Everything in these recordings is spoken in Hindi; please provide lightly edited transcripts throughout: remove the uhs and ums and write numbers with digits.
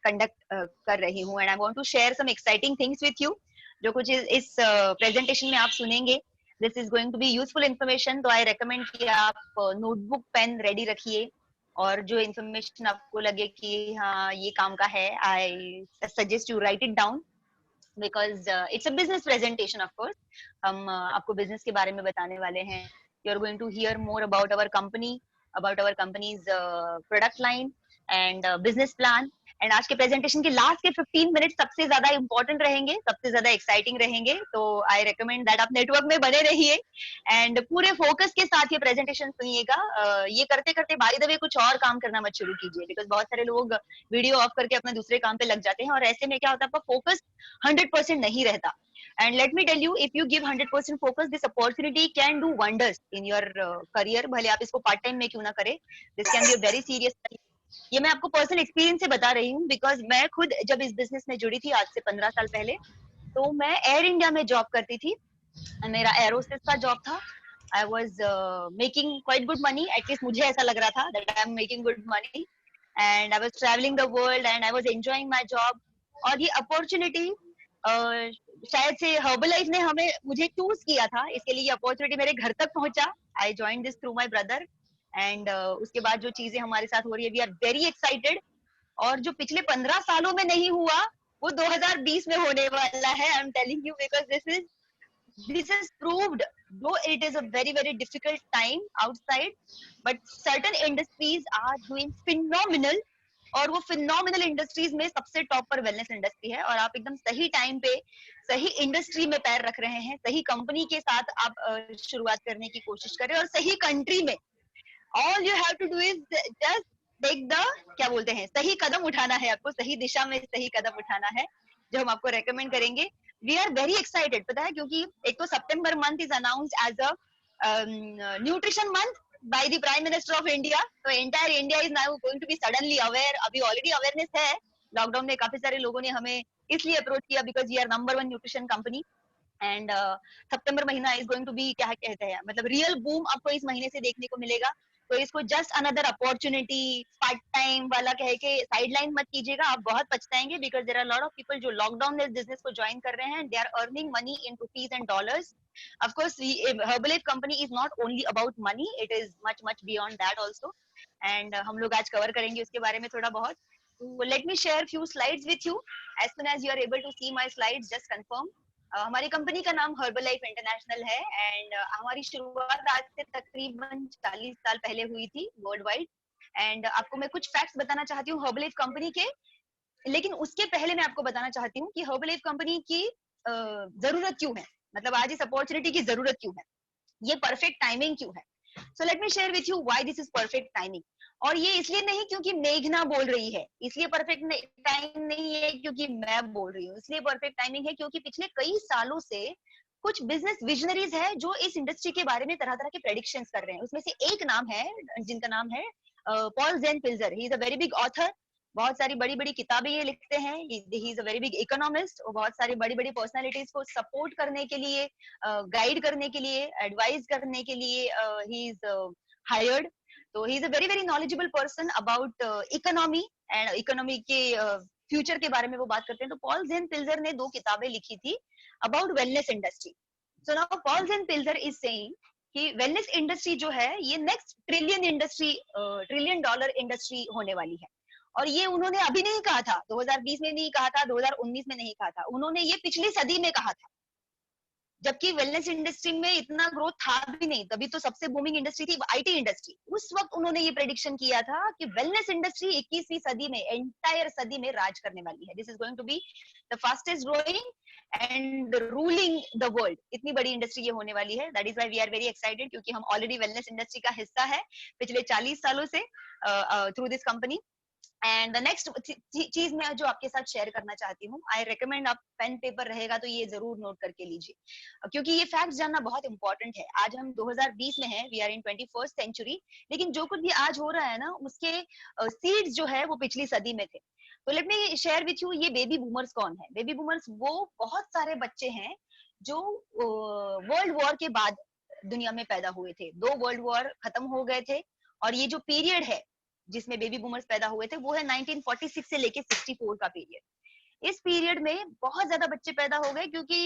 कंडक्ट कर रही हूँ, and I want to share some exciting things with you. जो कुछ इस प्रेजेंटेशन में आप सुनेंगे, this is going to be useful information. तो आई रेकमेंड कि आप नोटबुक पेन रेडी रखिए, और जो इन्फॉर्मेशन आपको लगे कि हाँ ये काम का है, I suggest you write it down, because it's a business presentation. Of course हम आपको बिजनेस के बारे में बताने वाले हैं। You are going to hear more about our company, about our company's product line and business plan. And आज के प्रेजेंटेशन के लास्ट के 15 मिनट सबसे ज्यादा इंपॉर्टेंट रहेंगे, सबसे ज्यादा एक्साइटिंग रहेंगे। तो आई रिकमेंड दैट आप नेटवर्क में बने रहिए एंड पूरे फोकस के साथ ये प्रेजेंटेशन सुनिएगा। ये करते करते बाय द वे कुछ और काम करना मत शुरू कीजिए, बिकॉज बहुत सारे लोग वीडियो ऑफ करके अपने दूसरे काम पे लग जाते हैं, और ऐसे में क्या होता है, आपका फोकस 100% नहीं रहता। And let me tell you, if you give 100% focus, this opportunity can do wonders in your career. भले आप इसको पार्ट टाइम में क्यों ना करें, this can be a very serious career. ये मैं आपको पर्सनल एक्सपीरियंस से बता रही हूँ, बिकॉज मैं खुद जब इस बिजनेस में जुड़ी थी आज से 15 साल पहले, तो मैं एयर इंडिया में जॉब करती थी। मेरा एरोस्पेस का जॉब था। I was making quite good money, at least मुझे ऐसा लग रहा था that I am making good money, and I was travelling the world and I was enjoying my job. और ये अपॉर्चुनिटी शायद से हर्बलाइफ ने हमें मुझे चूज किया था, इसके लिए ये अपॉर्चुनिटी मेरे घर तक पहुंचा। I join this through my brother, and उसके बाद जो चीजें हमारे साथ हो रही है, वी आर वेरी एक्साइटेड। और जो पिछले 15 सालों में नहीं हुआ, वो 2020 में होने वाला है। I am telling you, because this is proved, though it is a very very difficult time outside, but certain industries are doing phenomenal। और वो फिनोमिनल इंडस्ट्रीज में सबसे टॉप पर वेलनेस इंडस्ट्री है, और आप एकदम सही टाइम पे सही इंडस्ट्री में पैर रख रहे हैं, सही कंपनी के साथ आप शुरुआत करने की कोशिश करें, और सही कंट्री में। All you have to do is just take the, क्या बोलते हैं, सही कदम उठाना है आपको, सही दिशा में सही कदम उठाना है, जो हम आपको रेकमेंड करेंगे। वी आर वेरी एक्साइटेड, पता है, क्योंकि एक तो सितंबर month is announced as a nutrition month by the prime minister of India. तो entire India is now going to be suddenly aware. अभी ऑलरेडी अवेयरनेस है, लॉकडाउन में काफी सारे लोगों ने हमें इसलिए अप्रोच किया because we are number 1 nutrition company. And सितंबर महीना इज गोइंग टू बी, क्या कहते हैं, मतलब रियल बूम आपको इस महीने से देखने को मिलेगा। तो इसको just another opportunity part time वाला कह के साइडलाइन मत कीजिएगा, आप बहुत पछताएंगे, because there are lot of people जो लॉकडाउन में बिजनेस को ज्वाइन कर रहे हैं, they are earning money in rupees and dollars. Of course Herbalife company is not only about money, it is much much beyond that also. And हम लोग आज कवर करेंगे उसके बारे में थोड़ा बहुत। तो let me share few slides with you. As soon as you are able to see my slides, just confirm. हमारी कंपनी का नाम हर्बलाइफ इंटरनेशनल है, एंड हमारी शुरुआत आज से तकरीबन 40 साल पहले हुई थी वर्ल्ड वाइड। एंड आपको मैं कुछ फैक्ट्स बताना चाहती हूँ हर्बलाइफ कंपनी के, लेकिन उसके पहले मैं आपको बताना चाहती हूँ कि हर्बलाइफ कंपनी की जरूरत क्यों है, मतलब आज इस अपॉर्चुनिटी की जरूरत क्यों है, ये परफेक्ट टाइमिंग क्यों है। So let me share with you why this is perfect timing. और ये इसलिए नहीं क्योंकि मेघना बोल रही है, इसलिए परफेक्ट टाइम नहीं है क्योंकि मैं बोल रही हूँ, इसलिए परफेक्ट टाइमिंग है क्योंकि पिछले कई सालों से कुछ बिजनेस विजनरीज है जो इस इंडस्ट्री के बारे में तरह तरह के प्रेडिक्शंस कर रहे हैं। उसमें से एक नाम है जिनका नाम है Paul Zane Pilzer. He is a very big author, बहुत सारी बड़ी बड़ी किताबें ये लिखते हैं। He is a very big economist, और बहुत सारी बड़ी बड़ी पर्सनालिटीज को सपोर्ट करने के लिए, गाइड करने के लिए, एडवाइज करने के लिए ही इज हायर्ड। तो he is a very very knowledgeable person about economy, and economy के फ्यूचर के बारे में वो बात करते हैं। तो पॉल जेन पिल्जर ने 2 किताबें लिखी थी about wellness industry. So now Paul Zane Pilzer is saying कि वेलनेस इंडस्ट्री जो है ये next trillion industry, trillion dollar industry होने वाली है। और ये उन्होंने अभी नहीं कहा था, 2020 में नहीं कहा था, 2019 में नहीं कहा था, उन्होंने ये पिछली सदी में कहा था, जबकि वेलनेस इंडस्ट्री में इतना ग्रोथ था भी नहीं। तभी तो सबसे बूमिंग इंडस्ट्री थी आईटी इंडस्ट्री। उस वक्त उन्होंने ये प्रेडिक्शन किया था कि वेलनेस इंडस्ट्री 21वीं सदी में, एंटायर सदी में राज करने वाली है। This is going to be the fastest growing and ruling the world. इतनी बड़ी इंडस्ट्री ये होने वाली है। That is why we are very excited, क्योंकि हम ऑलरेडी वेलनेस इंडस्ट्री का हिस्सा है पिछले 40 सालों से through this company. And the next चीज मैं जो आपके साथ शेयर करना चाहती हूँ, आई रेकमेंड आप पेन पेपर रहेगा तो ये जरूर नोट करके लीजिए, क्योंकि ये फैक्ट जानना बहुत इंपॉर्टेंट है। आज हम 2020 में हैं, we are in 21st century, लेकिन जो कुछ भी आज हो रहा है ना, उसके सीड्स जो है वो पिछली सदी में थे। तो let me share with you, ये बेबी बूमर्स कौन है। बेबी बूमर्स वो बहुत सारे बच्चे हैं जो वर्ल्ड वॉर के बाद दुनिया में पैदा हुए थे। 2 वर्ल्ड वॉर खत्म हो गए थे, और ये जो पीरियड है जिसमें बेबी बूमर्स पैदा हुए थे, वो है 1946 से लेके 64 का पीरियड। इस पीरियड में बहुत ज्यादा बच्चे पैदा हो गए क्योंकि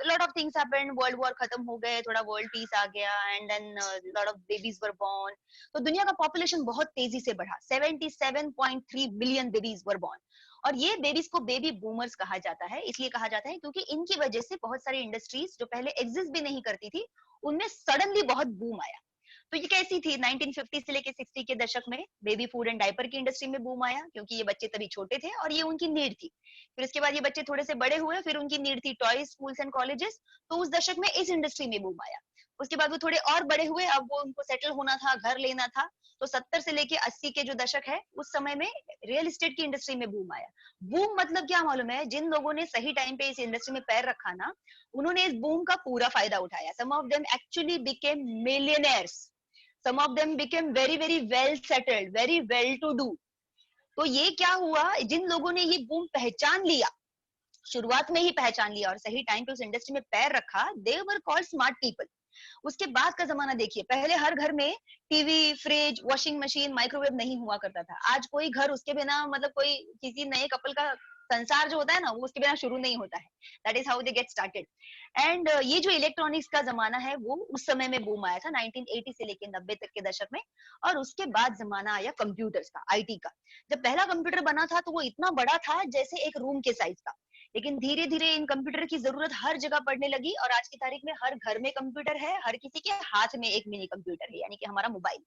lot of things happened, world war खत्म हो गए, थोड़ा वर्ल्ड पीस आ गया, and then lot of babies were born. तो दुनिया का पॉपुलेशन बहुत तेजी से बढ़ा, 77.3 बिलियन बेबीज वर बोर्न। और ये बेबीज को बेबी बूमर्स कहा जाता है, इसलिए कहा जाता है क्योंकि इनकी वजह से बहुत सारी इंडस्ट्रीज जो पहले एग्जिस्ट भी नहीं करती थी, उनमें सडनली बहुत बूम आया। तो ये कैसी थी, 1950 से लेके 60 के दशक में बेबी फूड एंड डायपर की इंडस्ट्री में बूम आया, क्योंकि ये बच्चे तभी छोटे थे और ये उनकी नीड थी। फिर उसके बाद ये बच्चे थोड़े से बड़े हुए, फिर उनकी नीड थी टॉयज, स्कूल्स एंड कॉलेजेस, तो उस दशक में इस इंडस्ट्री में बूम आया। उसके बाद वो थोड़े और बड़े हुए, अब वो उनको सेटल होना था, घर लेना था, तो 70 से लेके 80 के जो दशक है, उस समय में रियल एस्टेट की इंडस्ट्री में बूम आया। बूम मतलब क्या मालूम है, जिन लोगों ने सही टाइम पे इस इंडस्ट्री में पैर रखा ना, उन्होंने इस बूम का पूरा फायदा उठाया। Some of them actually became millionaires, some of them became very well settled, very well to do। तो ये क्या हुआ, जिन लोगों ने ये बूम पहचान लिया, शुरुआत में ही पहचान लिया और सही टाइम पे उस इंडस्ट्री में पैर रखा, they were called smart people। उसके बाद का जमाना देखिए, पहले हर घर में TV, fridge, washing machine, microwave नहीं हुआ करता था। आज कोई घर उसके बिना, मतलब कोई किसी नए कपल का संसार जो होता है ना, वो उसके बिना शुरू नहीं होता है। That is how they get started. And ये जो इलेक्ट्रॉनिक्स का जमाना है, वो उस समय में बूम आया था 1980 से लेकर 90 तक के दशक में। और उसके बाद जमाना आया कंप्यूटर्स का, आईटी का। जब पहला कंप्यूटर बना था तो वो इतना बड़ा था जैसे एक रूम के साइज का, लेकिन धीरे धीरे इन कंप्यूटर की जरूरत हर जगह पड़ने लगी और आज की तारीख में हर घर में कंप्यूटर है, हर किसी के हाथ में एक मिनी कंप्यूटर है, यानी कि हमारा मोबाइल।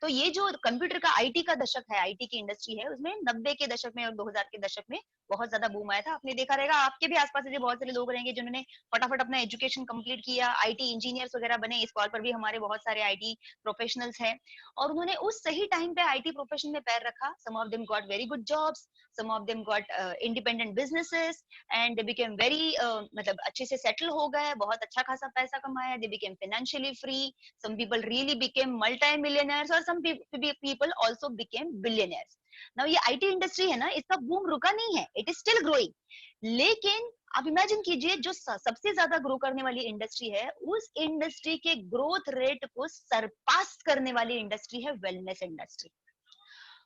तो ये जो कंप्यूटर का आईटी का दशक है, आईटी की इंडस्ट्री है, उसमें 90 के दशक में और 2000 के दशक में बहुत ज्यादा बूम आया था। आपने देखा रहेगा, आपके भी आसपास ऐसे बहुत सारे लोग रहेंगे जिन्होंने फटाफट अपना एजुकेशन कंप्लीट किया, आईटी इंजीनियर्स वगैरह बने। इस कॉल पर भी हमारे बहुत सारे आईटी प्रोफेशनल्स हैं और उन्होंने उस सही टाइम पे आईटी प्रोफेशन में पैर रखा। Some of them got very good jobs, some of them got independent businesses, and they became very, मतलब अच्छे से सेटल हो गए, बहुत अच्छा खासा पैसा कमाया, they became financially free. Some people really became multi-millionaires और some people also became billionaires। Now ये IT इंडस्ट्री है ना, इसका बूम रुका नहीं है, it is still growing। लेकिन आप इमेजिन कीजिए, जो सबसे ज्यादा ग्रो करने वाली इंडस्ट्री है, उस इंडस्ट्री के ग्रोथ रेट को सरपास करने वाली इंडस्ट्री है वेलनेस इंडस्ट्री।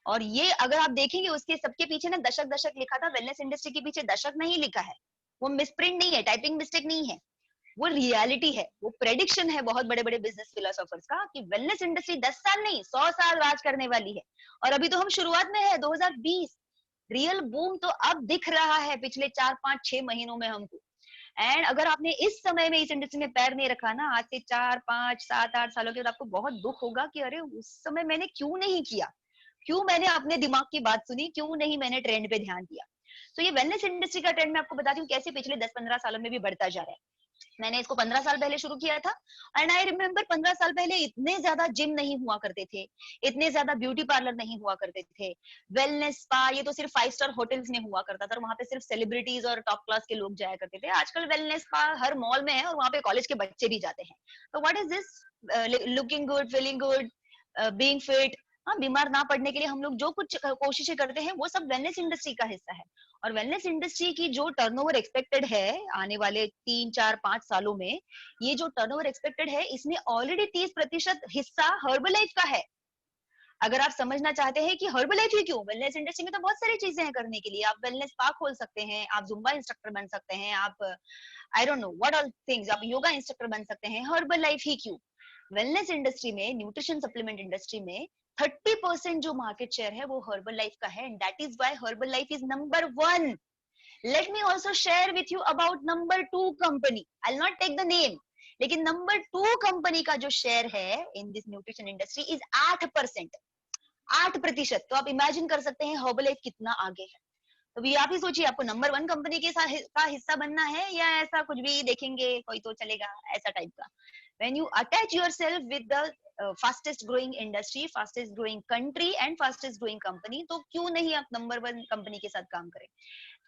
और ये अगर आप देखेंगे, उसके सबके पीछे ना दशक दशक लिखा था, वेलनेस इंडस्ट्री के पीछे दशक नहीं लिखा है, वो मिसप्रिंट नहीं है, टाइपिंग मिस्टेक नहीं है, वो रियलिटी है, वो प्रेडिक्शन है बहुत बड़े बड़े बिजनेस फिलोसोफर्स का, कि वेलनेस इंडस्ट्री 10 साल नहीं 100 साल राज करने वाली है। और अभी तो हम शुरुआत में है, 2020। रियल बूम तो अब दिख रहा है पिछले 4 5 6 महीनों में हमको। एंड अगर आपने इस समय में इस इंडस्ट्री में पैर नहीं रखा ना, आज से 4 5 7 8 सालों के बाद, आपको बहुत दुख होगा कि अरे उस समय मैंने क्यों नहीं किया, क्यों मैंने अपने दिमाग की बात सुनी, क्यों नहीं मैंने ट्रेंड पे ध्यान दिया। तो ये वेलनेस इंडस्ट्री का ट्रेंड मैं आपको बताती हूँ कैसे पिछले 10 15 सालों में भी बढ़ता जा रहा है। मैंने इसको 15 साल पहले शुरू किया था। एंड आई रिमेम्बर 15 साल पहले इतने ज्यादा जिम नहीं हुआ करते थे, इतने ज्यादा ब्यूटी पार्लर नहीं हुआ करते थे, वेलनेस स्पा ये तो सिर्फ 5 स्टार होटल्स में हुआ करता था और वहां पे सिर्फ सेलिब्रिटीज और टॉप क्लास के लोग जाया करते थे। आजकल वेलनेस स्पा हर मॉल में है और वहां पे कॉलेज के बच्चे भी जाते हैं। तो what is this, looking good, feeling good, being fit, हाँ, बीमार ना पड़ने के लिए हम लोग जो कुछ कोशिशें करते हैं, वो सब वेलनेस इंडस्ट्री का हिस्सा है। और वेलनेस इंडस्ट्री की जो टर्नओवर एक्सपेक्टेड है आने वाले 3 4 5 सालों में, ये जो टर्नओवर एक्सपेक्टेड है, इसमें ऑलरेडी 30% हिस्सा हर्बलाइफ का है। अगर आप समझना चाहते हैं कि हर्बलाइफ ही क्यों, वेलनेस इंडस्ट्री में तो बहुत सारी चीजें हैं करने के लिए। आप वेलनेस स्पा खोल सकते हैं, आप जुम्बा इंस्ट्रक्टर बन सकते हैं, आप I don't know what all things, आप योगा इंस्ट्रक्टर बन सकते हैं। हर्बलाइफ ही क्यों? वेलनेस इंडस्ट्री में, न्यूट्रिशन सप्लीमेंट इंडस्ट्री में 30% जो मार्केट शेयर है वो हर्बल लाइफ का है, and that is why Herbalife is number 1। Let me also share with you about number 2 company, I will not take the name, लेकिन नंबर 2 कंपनी का जो शेयर है in this nutrition industry is 8%। 8%। तो आप इमेजिन कर सकते हैं हर्बल लाइफ कितना आगे है। तो भी आप ही सोचिए, आपको नंबर 1 कंपनी के का हिस्सा बनना है या ऐसा कुछ भी देखेंगे कोई तो चलेगा, ऐसा टाइप का। when you attach yourself with the fastest growing industry, fastest growing country and fastest growing company, तो क्यों नहीं आप नंबर 1 कंपनी के साथ काम करें।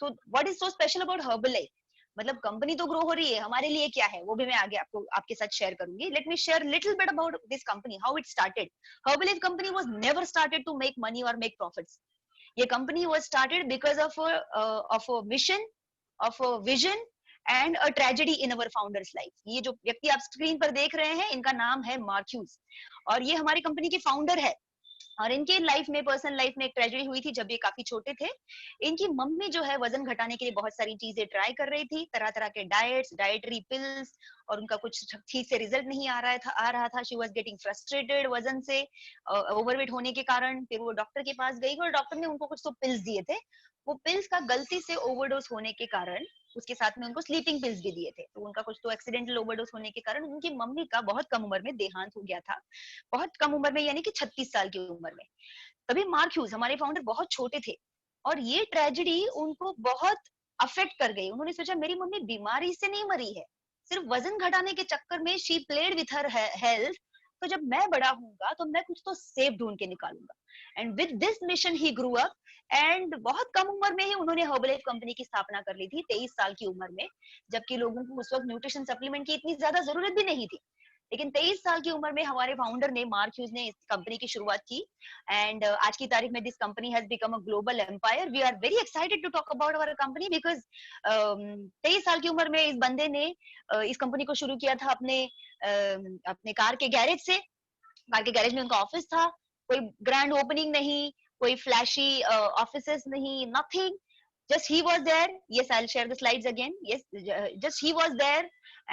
तो what is so special about Herbalife, मतलब कंपनी तो ग्रो हो रही है, हमारे लिए क्या है वो भी मैं आगे आपको आपके साथ शेयर करूंगी। Let me share little bit about this company, how it started. Herbalife company was never started to make money और मेक प्रॉफिट्स। ये company was started because of a mission, of a vision and a tragedy in our founder's life. ये जो व्यक्ति आप स्क्रीन पर देख रहे हैं, इनका नाम है मार्क्यूज और ये हमारी कंपनी के फाउंडर है। और इनके लाइफ में, पर्सनल लाइफ में एक ट्रेजेडी हुई थी जब ये काफी छोटे थे। इनकी मम्मी जो है वजन घटाने के लिए बहुत सारी चीजें ट्राई कर रही थी, तरह तरह के डाइट्स, डाइटरी पिल्स, और उनका कुछ ठीक से रिजल्ट नहीं आ रहा था। शी वाज गेटिंग फ्रस्ट्रेटेड वजन से, ओवरवेट होने के कारण। फिर वो डॉक्टर के पास गई और डॉक्टर ने उनको कुछ तो पिल्स दिए थे। वो पिल्स का गलती से ओवरडोज होने के कारण, उसके साथ में उनको स्लीपिंग पिल्स भी दिए थे, तो उनका कुछ तो एक्सीडेंटल ओवरडोज होने के कारण उनकी मम्मी का बहुत कम उम्र में देहांत हो गया था। बहुत कम उम्र में, यानी कि 36 साल की उम्र में। तभी मार्क ह्यूज, हमारे फाउंडर, बहुत छोटे थे, और ये ट्रेजेडी उनको बहुत अफेक्ट कर गई। उन्होंने सोचा मेरी मम्मी बीमारी से नहीं मरी है, सिर्फ वजन घटाने के चक्कर में she played with her health. तो जब मैं बड़ा होऊंगा तो मैं कुछ तो सेफ ढूंढ के निकालूंगा। And with this mission he grew up, and बहुत कम उम्र में ही उन्होंने हर्बलाइफ कंपनी की स्थापना कर ली थी, 23 साल की उम्र में, जबकि लोगों को उस वक्त न्यूट्रिशन सप्लीमेंट की इतनी ज्यादा जरूरत भी नहीं थी। लेकिन 23 साल की उम्र में हमारे फाउंडर ने, मार्क ह्यूज ने, इस कंपनी की शुरुआत की। एंड आज की तारीख में this company has become a global empire. We are very excited to talk about our company, because 23 साल की उम्र में इस बंदे ने इस कंपनी को शुरू किया था अपने कार के गैरेज से। कार के गैरेज में उनका ऑफिस था, कोई ग्रैंड ओपनिंग नहीं, कोई फ्लैशी ऑफिसेस नहीं, nothing. Just he was there. Yes, I'll share the slides again. Yes, just he was there,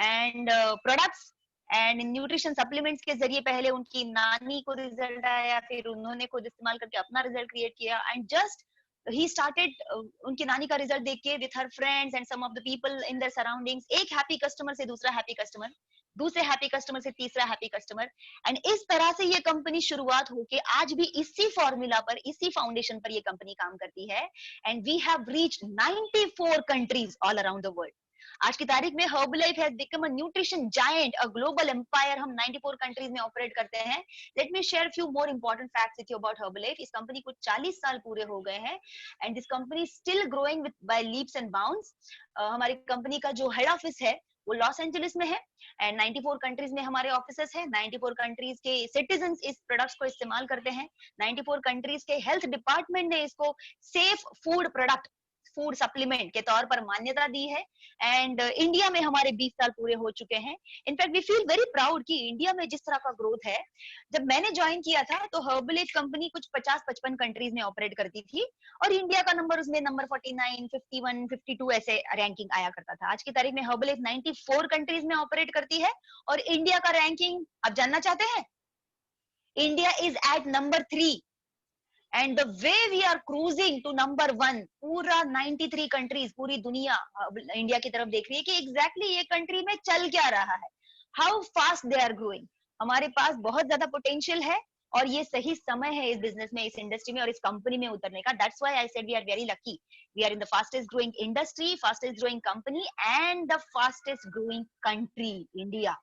and products and nutrition supplements के जरिए पहले उनकी नानी को रिजल्ट आया, फिर उन्होंने खुद इस्तेमाल करके अपना रिजल्ट क्रिएट किया। एंड जस्ट ही स्टार्टेड, उनकी नानी का रिजल्ट देख के, with her friends and some of the people in their surroundings, एक हैप्पी कस्टमर से दूसरा हैप्पी कस्टमर, दूसरे हैप्पी कस्टमर से तीसरा हैप्पी कस्टमर। एंड इस तरह से ये कंपनी शुरुआत होके आज भी इसी फॉर्मूला पर, इसी फाउंडेशन पर ये कंपनी काम करती है। And we have reached 94 countries all around the world. आज की तारीख में Herbalife has become a nutrition giant, a global empire. हम 94 कंट्रीज में ऑपरेट करते हैं। Let me share few more important facts with you about Herbalife. इस कंपनी को 40 साल पूरे हो गए हैं, and this company still growing with by leaps and bounds. हमारी कंपनी का जो हेड ऑफिस है वो लॉस एंजलिस में है, एंड 94 कंट्रीज में हमारे ऑफिसेस हैं। 94 कंट्रीज के सिटीजन इस प्रोडक्ट्स को इस्तेमाल करते हैं। 94 कंट्रीज के हेल्थ डिपार्टमेंट ने इसको safe food product, food supplement के तौर पर मान्यता दी है। एंड इंडिया में हमारे 20 साल पूरे हो चुके हैं। In fact we feel very proud कि इंडिया में जिस तरह का ग्रोथ है, जब मैंने ज्वाइन किया था तो हर्बलाइफ कंपनी कुछ 50-55 कंट्रीज में ऑपरेट करती थी, और इंडिया का नंबर उसमें नंबर 49, 51, 52 ऐसे रैंकिंग आया करता था। आज की तारीख में हर्बलाइफ 94 कंट्रीज में ऑपरेट करती है, और इंडिया का रैंकिंग आप जानना चाहते हैं? India is at number 3, and the way we are cruising to number 1, पूरा 93 कंट्रीज, पूरी दुनिया इंडिया की तरफ देख रही है कि एग्जैक्टली ये कंट्री में चल क्या रहा है, how fast they are growing. हमारे पास बहुत ज्यादा पोटेंशियल है, और ये सही समय है इस बिजनेस में, इस इंडस्ट्री में और इस कंपनी में उतरने का। That's why I said we are very lucky. We are in the fastest growing industry, fastest growing company, and the fastest growing country, India.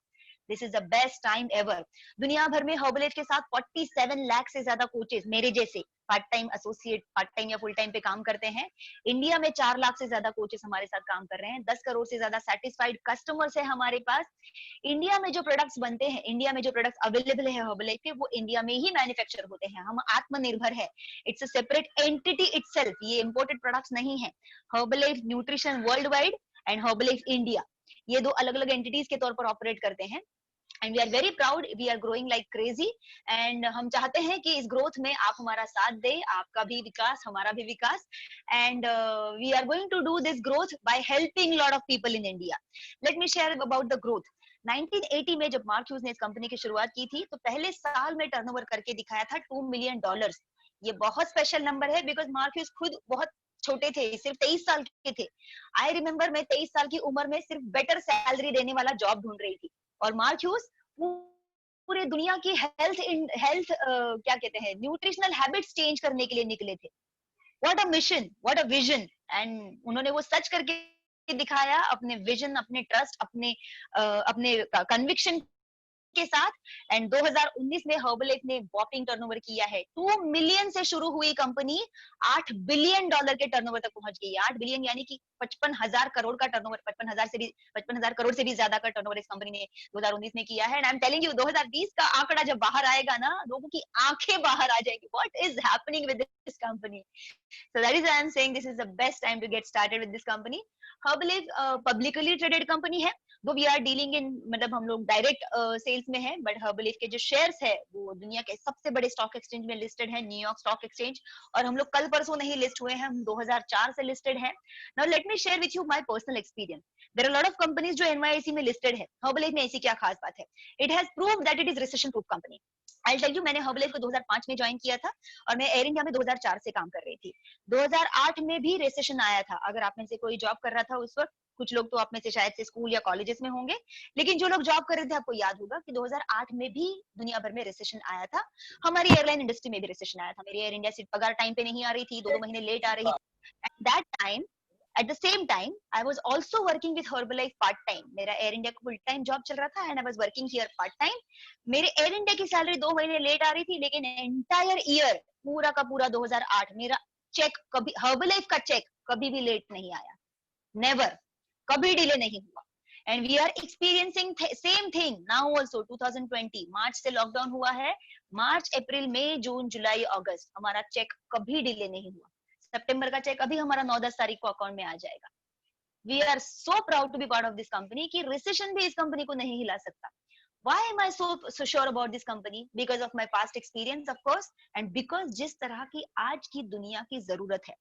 This is the best time ever. दुनिया भर में हर्बलाइफ के साथ 47 लाख से ज्यादा कोचेस मेरे जैसे part time associate, part time या फुल टाइम पे काम करते हैं। इंडिया में 4 लाख से ज्यादा कोचेस हमारे साथ काम कर रहे हैं। 10 करोड़ से ज्यादा सेटिस्फाइड कस्टमर्स है हमारे पास। इंडिया में जो प्रोडक्ट्स बनते हैं, इंडिया में जो प्रोडक्ट्स अवेलेबल है हर्बलाइफ के, वो इंडिया में ही मैन्युफैक्चर होते हैं। हम आत्मनिर्भर है, it's a separate entity itself, ये इंपोर्टेड प्रोडक्ट्स नहीं है। Herbalife nutrition world wide and Herbalife India, ये दो अलग अलग एंटिटीज के तौर पर ऑपरेट करते हैं। And we are very proud, we are growing like crazy. And हम चाहते हैं कि इस ग्रोथ में आप हमारा साथ दें, आपका भी विकास, हमारा भी विकास। And we are going to do this growth by helping lot of people in India. Let me share about the growth. 1980 में जब मार्क ह्यूज ने इस कंपनी की शुरुआत की थी, तो पहले साल में टर्नओवर करके दिखाया था $2 मिलियन। ये बहुत स्पेशल नंबर है, बिकॉज मार्क ह्यूज खुद बहुत छोटे थे, सिर्फ 23 साल के थे। आई रिमेम्बर मैं 23 साल की उम्र में सिर्फ बेटर सैलरी देने वाला जॉब ढूंढ रही थी, और मार्क ह्यूज पूरे दुनिया की हेल्थ क्या कहते हैं, न्यूट्रिशनल हैबिट्स चेंज करने के लिए निकले थे। What a mission, what a vision. And उन्होंने वो सच करके दिखाया, अपने विजन, अपने ट्रस्ट, अपने कन्विक्शन के साथ। एंड 2019 में हर्बलाइफ ने वॉपिंग टर्नओवर किया है। 2 मिलियन से शुरू हुई कंपनी $8 बिलियन के टर्नओवर तक पहुंच गई है। 8 बिलियन यानी कि 55,000 करोड़ का टर्नओवर, 55,000 करोड़ से भी ज्यादा का टर्नओवर इस कंपनी ने 2019 में किया है। And I am telling you, 2020 का आंकड़ा जब बाहर आएगा ना, लोगों की आंखें बाहर आ जाएगी। What is happening with this company? So that is why I'm saying this is the best time to get started with this company. Herbalife publicly traded company है, though we are dealing in, मतलब हम लोग डायरेक्ट सेल्स सेल्स में है, बट हर्बलीफ के जो शेयर्स है वो दुनिया के सबसे बड़े स्टॉक एक्सचेंज में लिस्टेड है, न्यूयॉर्क स्टॉक एक्सचेंज। और हम लोग कल परसों नहीं लिस्ट हुए हैं, हम 2004 से लिस्टेड है। Now let me share with you my personal experience. There are lot of companies जो एनवाईसी में लिस्टेड है, हर्बलीफ में ऐसी क्या खास बात है? It has proved that it is recession proof company. I tell you, मैंने हर्बलीफ को 2005 में ज्वाइन किया था और मैं एयर इंडिया में 2004 से काम कर रही थी। 2008 में भी रिसेशन आया था। अगर आप में से कोई जॉब कर रहा था उस वक्त, कुछ लोग तो आप में से शायद से स्कूल या कॉलेजेस में होंगे, लेकिन जो लोग जॉब कर रहे थे आपको याद होगा कि 2008 में भी दुनिया भर में रिसेशन आया था। हमारी एयरलाइन इंडस्ट्री में भी रिसेशन आया था। मेरी एयर इंडिया से पगार टाइम पे नहीं आ रही थी, 2-2 महीने लेट आ रही थी। At that time, at the same time I was also working with Herbalife part time. मेरा एयर इंडिया का फुल टाइम जॉब चल रहा था and I was working here part time. मेरे एयर इंडिया की सैलरी 2 महीने लेट आ रही थी, लेकिन एंटायर ईयर पूरा का पूरा 2008 मेरा चेक कभी, हर्बलाइफ का चेक कभी भी लेट नहीं आया, नेवर, कभी डिले नहीं हुआ। And we are experiencing same thing now also. 2020 मार्च से लॉकडाउन हुआ है, मार्च अप्रैल मई जून जुलाई अगस्त हमारा चेक कभी डिले नहीं हुआ। सितंबर का चेक अभी हमारा 9-10 तारीख को अकाउंट में आ जाएगा। We are so proud to be part of this company कि रिसेशन भी इस कंपनी को नहीं हिला सकता। Why am I so sure about this company? Because of my past experience, of course, and because जिस तरह की आज की दुनिया की जरूरत है।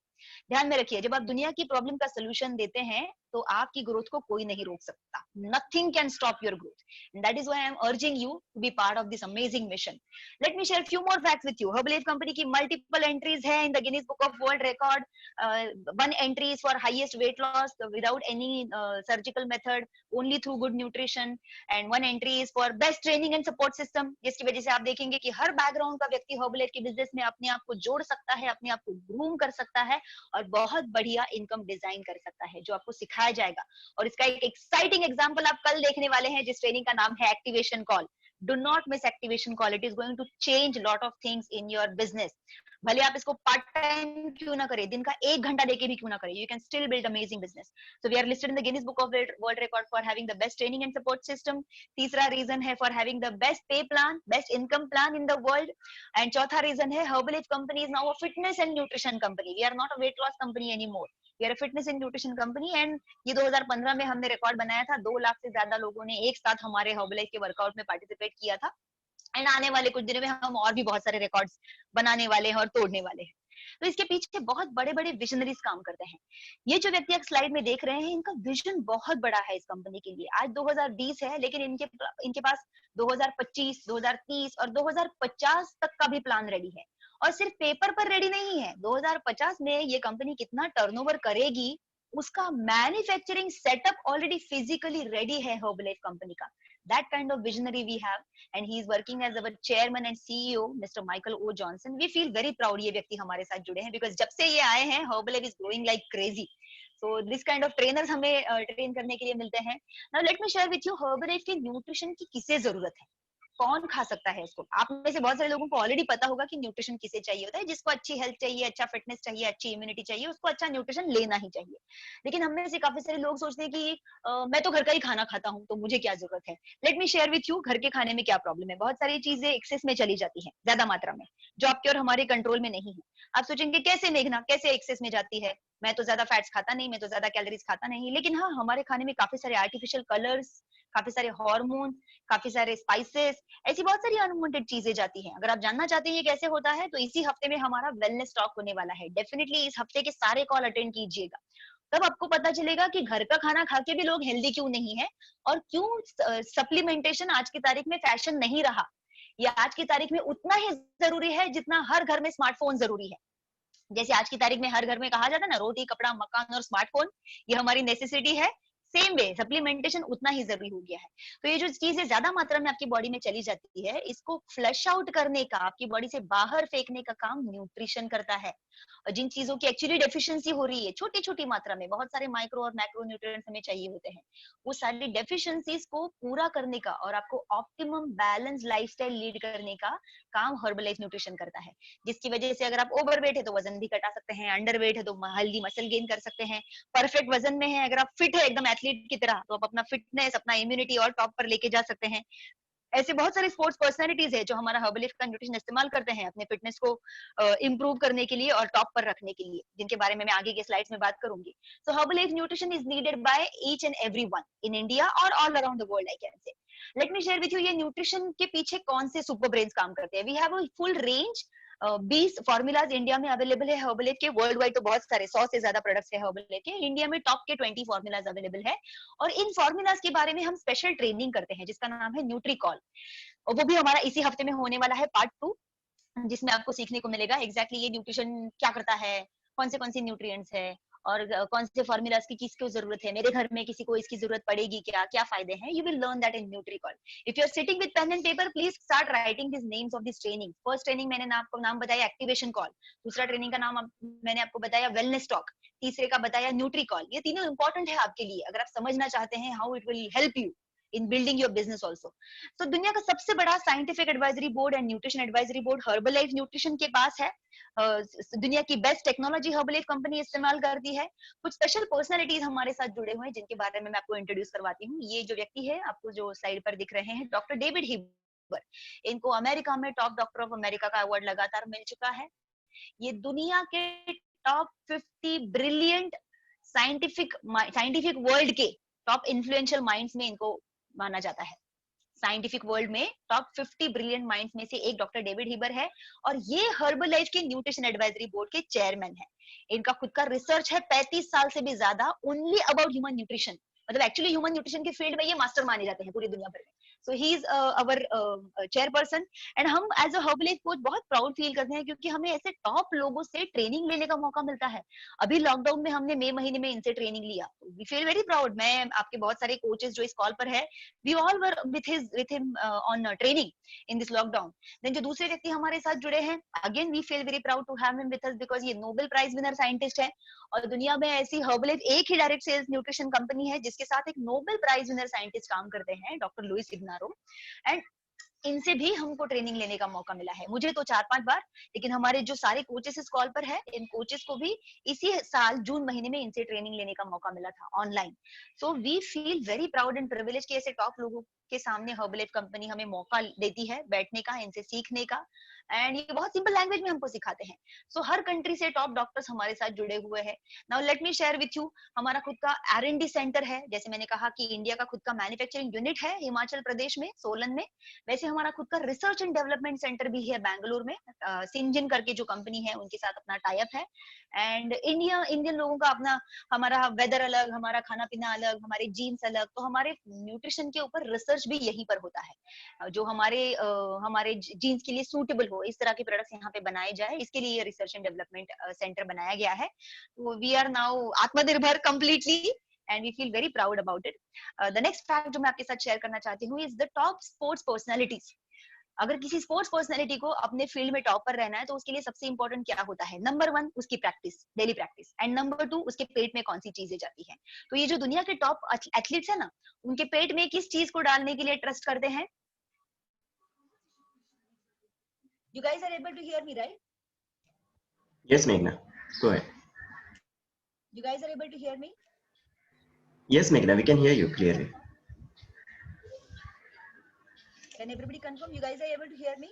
ध्यान में रखिए, जब आप दुनिया की प्रॉब्लम का सोल्यूशन देते हैं तो आपकी ग्रोथ को कोई नहीं रोक सकता। Nothing can stop your growth, and that is why I am urging you to be part of this amazing mission. Let me share few more facts with you. Herbalife company की मल्टीपल एंट्रीज है in the Guinness book of world record. One entry is for highest weight loss without any surgical method, only through good nutrition, and one entry is for best training and support system, जिसकी वजह से आप देखेंगे कि हर बैकग्राउंड का व्यक्ति हर्बलीफ के बिजनेस में अपने आप को जोड़ सकता है, अपने आप को ग्रूम कर सकता है और बहुत बढ़िया इनकम डिजाइन कर सकता है, जो आपको सिखाया जाएगा। और इसका एक एक्साइटिंग एग्जांपल आप कल देखने वाले हैं, जिस ट्रेनिंग का नाम है activation call. Do not miss activation call, it is going to change lot of things in your business. भले आप इसको पार्ट टाइम क्यों ना करें, दिन का 1 घंटा देके भी क्यों ना करें, you can still build amazing business. So we are listed in the Guinness book of world record for having the best training and support system. तीसरा रीजन है for having the best pay plan, best income plan in the world. And चौथा रीजन है Herbalife company is now a fitness and nutrition company. We are not a weight loss company any more, we are a fitness and nutrition company. And ये 2015 में हमने रिकॉर्ड बनाया था, 2 लाख से ज्यादा लोगों ने एक साथ हमारे हर्बलीफ के वर्कआउट में पार्टिसिपेट किया था। एंड आने वाले कुछ दिनों में हम और भी बहुत सारे रिकॉर्ड्स बनाने वाले हैं और तोड़ने वाले हैं। तो इसके पीछे बहुत बड़े बड़े विजनरीज काम करते हैं। ये जो व्यक्ति आप स्लाइड में देख रहे हैं, इनका विजन बहुत बड़ा है इस कंपनी के लिए। आज 2020 है, लेकिन इनके पास 2025, 2030 और 2050 तक का भी प्लान रेडी है। और सिर्फ पेपर पर रेडी नहीं है, 2050 में ये कंपनी कितना टर्नओवर करेगी उसका manufacturing setup already physically ready है हर्बलीफ कंपनी का। That kind of visionary we have, and he is working as our chairman and CEO, Mr. Michael O. Johnson. We feel very proud ये व्यक्ति हमारे साथ जुड़े हैं, because जब से ये आए हैं Herbalife is growing like crazy. So this kind of trainers हमें ट्रेन करने के लिए मिलते हैं। Now let me share with you Herbalife के न्यूट्रिशन की किसे जरूरत है, कौन खा सकता है इसको। आप में से बहुत सारे लोगों को ऑलरेडी पता होगा कि न्यूट्रिशन किसे चाहिए होता है। जिसको अच्छी हेल्थ चाहिए, अच्छा फिटनेस चाहिए, अच्छी इम्यूनिटी चाहिए, उसको अच्छा न्यूट्रिशन लेना ही चाहिए। लेकिन हम में से काफी सारे लोग सोचते हैं कि मैं तो घर का ही खाना खाता हूँ तो मुझे क्या जरूरत है। Late me share with you घर के खाने में क्या प्रॉब्लम है। बहुत सारी चीजें एक्सेस में चली जाती है, ज्यादा मात्रा में, जो आपके और हमारे कंट्रोल में नहीं है। आप सोचेंगे कैसे मेघना, कैसे एक्सेस में जाती है, मैं तो ज्यादा फैट्स खाता नहीं, मैं तो ज्यादा कैलोरीज खाता नहीं। लेकिन हाँ, हमारे खाने में काफी सारे आर्टिफिशियल कलर्स, काफी सारे हार्मोन, काफी सारे स्पाइसेस, ऐसी बहुत सारी अनवांटेड चीजें जाती हैं। अगर आप जानना चाहते हैं ये कैसे होता है, तो इसी हफ्ते में हमारा वेलनेस टॉक होने वाला है। डेफिनेटली इस हफ्ते के सारे कॉल अटेंड कीजिएगा, तब आपको पता चलेगा कि घर का खाना खा के भी लोग हेल्दी क्यों नहीं है, और क्यों सप्लीमेंटेशन आज की तारीख में फैशन नहीं रहा। या आज की तारीख में उतना ही जरूरी है जितना हर घर में स्मार्टफोन जरूरी है। जैसे आज की तारीख में हर घर में कहा जाता है ना, रोटी कपड़ा मकान और स्मार्टफोन, ये हमारी नेसेसिटी है। सेम वे सप्लीमेंटेशन उतना ही जरूरी हो गया है। तो ये जो चीजें ज्यादा मात्रा में आपकी बॉडी में चली जाती है, इसको फ्लश आउट करने का, आपकी बॉडी से बाहर फेंकने का काम न्यूट्रिशन करता है। और जिन चीजों की एक्चुअली डेफिशिएंसी हो रही है छोटी छोटी मात्रा में, बहुत सारे माइक्रो और मैक्रो न्यूट्रिएंट्स हमें चाहिए होते हैं, वो सारी डेफिशिएंसीज को पूरा करने का और आपको ऑप्टिमम बैलेंस लाइफस्टाइल लीड करने का काम हर्बलाइफ न्यूट्रिशन करता है। जिसकी वजह से अगर आप ओवरवेट है तो वजन भी घटा सकते हैं, अंडरवेट है तो हेल्दी मसल गेन कर सकते हैं, परफेक्ट वजन में है, अगर आप फिट है एकदम एथलीट की तरह, तो आप अपना फिटनेस, अपना इम्यूनिटी और टॉप पर लेके जा सकते हैं। ऐसे बहुत सारे स्पोर्ट्स पर्सनालिटीज है जो हमारा हर्बलीफ का न्यूट्रिशन इस्तेमाल करते हैं अपने फिटनेस को इंप्रूव करने के लिए और टॉप पर रखने के लिए, जिनके बारे में मैं आगे के स्लाइड्स में बात करूंगी। So Herbalife nutrition is needed by each and everyone in India और all around the world, I can say. Let me share with you ये न्यूट्रिशन के पीछे कौन से सुपर ब्रेन्स काम करते हैं. We have a full range 20 formulas India में अवेलेबल है हर्बलेट के. वर्ल्ड वाइड तो बहुत सारे 100 से ज्यादा प्रोडक्ट्स है हर्बलेट के. इंडिया में टॉप के 20 फॉर्मूलाज अवेलेबल है और इन फॉर्मूलाज के बारे में हम स्पेशल ट्रेनिंग करते हैं जिसका नाम है न्यूट्रीकॉल. और वो भी हमारा इसी हफ्ते में होने वाला है पार्ट 2, जिसमें आपको सीखने को मिलेगा एग्जैक्टली ये न्यूट्रिशन क्या करता है, कौन से न्यूट्रिएंट्स है और कौन से फॉर्मूलाज की किसको जरूरत है, मेरे घर में किसी को इसकी जरूरत पड़ेगी क्या, क्या फायदे हैं. You will learn that in न्यूट्रीकॉल. If you are sitting with pen and paper, please start writing this names of this training. First training मैंने आपको नाम बताया एक्टिवेशन कॉल, दूसरा ट्रेनिंग का नाम मैंने आपको बताया वेलनेस टॉक, तीसरे का बताया न्यूट्रीकॉल. ये तीनों इंपॉर्टेंट है आपके लिए अगर आप समझना चाहते हैं how it will help you in building your business also. So दुनिया का सबसे बड़ा scientific advisory board and nutrition advisory board Herbalife nutrition के पास है. दुनिया की बेस्ट टेक्नोलॉजी हर्बलाइफ कंपनी इस्तेमाल करती है. कुछ स्पेशल पर्सनालिटीज हमारे साथ जुड़े हुए हैं जिनके बारे में मैं आपको इंट्रोड्यूस करवाती हूँ. ये जो व्यक्ति है आपको जो स्लाइड पर दिख रहे हैं, डॉक्टर डेविड हिबर. इनको अमेरिका में टॉप डॉक्टर ऑफ अमेरिका का अवार्ड लगातार मिल चुका है. ये दुनिया के टॉप 50 ब्रिलियंट साइंटिफिक वर्ल्ड के टॉप इन्फ्लुएंशियल माइंड्स में इनको माना जाता है. साइंटिफिक वर्ल्ड में टॉप 50 ब्रिलियंट माइंड्स में से एक डॉक्टर डेविड हिबर है और ये हर्बलाइफ के न्यूट्रिशन एडवाइजरी बोर्ड के चेयरमैन है. इनका खुद का रिसर्च है 35 साल से भी ज्यादा ओनली अबाउट ह्यूमन न्यूट्रिशन. मतलब एक्चुअली ह्यूमन न्यूट्रिशन के फील्ड में ये मास्टर माने जाते हैं पूरी दुनिया भर में. So he is our chairperson and हम एज अ हर्बलाइफ कोच बहुत प्राउड फील करते हैं क्योंकि हमें ऐसे टॉप लोगों से ट्रेनिंग लेने का मौका मिलता है. अभी लॉकडाउन में हमने मई महीने में इनसे ट्रेनिंग लिया. We feel very proud. मैं आपके बहुत सारे कोचेस जो इस कॉल पर है, we all were with him on training in this lockdown. Then जो दूसरे व्यक्ति हमारे साथ जुड़े हैं, again we feel very proud to have him with us because ये नोबेल प्राइज विनर साइंटिस्ट है और दुनिया में ऐसी हर्बलाइफ एक ही डायरेक्ट सेल्स न्यूट्रिशन कंपनी है जिसके साथ एक नोबेल प्राइज विनर साइंटिस्ट काम करते हैं, डॉक्टर लुइस इग्नारो. एंड इनसे भी हमको ट्रेनिंग लेने का मौका मिला है. मुझे तो 4-5 बार, लेकिन हमारे जो सारे कोचेस इस कॉल पर है, इन कोचेस को भी इसी साल जून महीने में इनसे ट्रेनिंग लेने का मौका मिला था online. So we feel very proud and privilege कि ऐसे टॉप लोगों के सामने हर्बलाइफ कंपनी हमें मौका देती है बैठने का, इनसे सीखने का. एंड ये बहुत सिंपल लैंग्वेज में हमको सिखाते हैं. सो हर कंट्री से टॉप डॉक्टर्स हमारे साथ जुड़े हुए हैं. Now let me share with you, हमारा खुद का R&D सेंटर है. जैसे मैंने कहा कि इंडिया का खुद का मैन्युफैक्चरिंग यूनिट है हिमाचल प्रदेश में, सोलन में. वैसे हमारा खुद का रिसर्च एंड डेवलपमेंट सेंटर भी है बैंगलोर में. सिंजन करके जो कंपनी है उनके साथ अपना टाई अप है. एंड इंडियन लोगों का अपना, हमारा वेदर अलग, हमारा खाना पीना अलग, हमारे जीन्स अलग, तो हमारे न्यूट्रिशन के ऊपर रिसर्च भी यहीं पर होता है. जो हमारे जीन्स के लिए सूटेबल हो इस तरह के प्रोडक्ट्स यहाँ पे बनाए जाए, इसके लिए रिसर्च एंड डेवलपमेंट सेंटर बनाया गया है. वी आर नाउ आत्मनिर्भर completely and we feel very proud about it. The next fact जो मैं आपके साथ शेयर करना चाहती हूँ is the top sports personalities. अगर किसी स्पोर्ट्स पर्सनालिटी को अपने फील्ड में टॉप पर रहना है तो उसके लिए सबसे इंपॉर्टेंट क्या होता है? नंबर 1 उसकी practice, daily practice. And number 2 उसके पेट में कौन सी चीजें जाती हैं. तो ये जो दुनिया के टॉप एथलीट्स है ना, उनके पेट में किस चीज को डालने के लिए ट्रस्ट करते हैं? You guys are able to hear me, right? Yes, Meghna. Go ahead. You guys are able to hear me? Yes, Meghna, we can hear you clearly. Can everybody confirm you guys are able to hear me?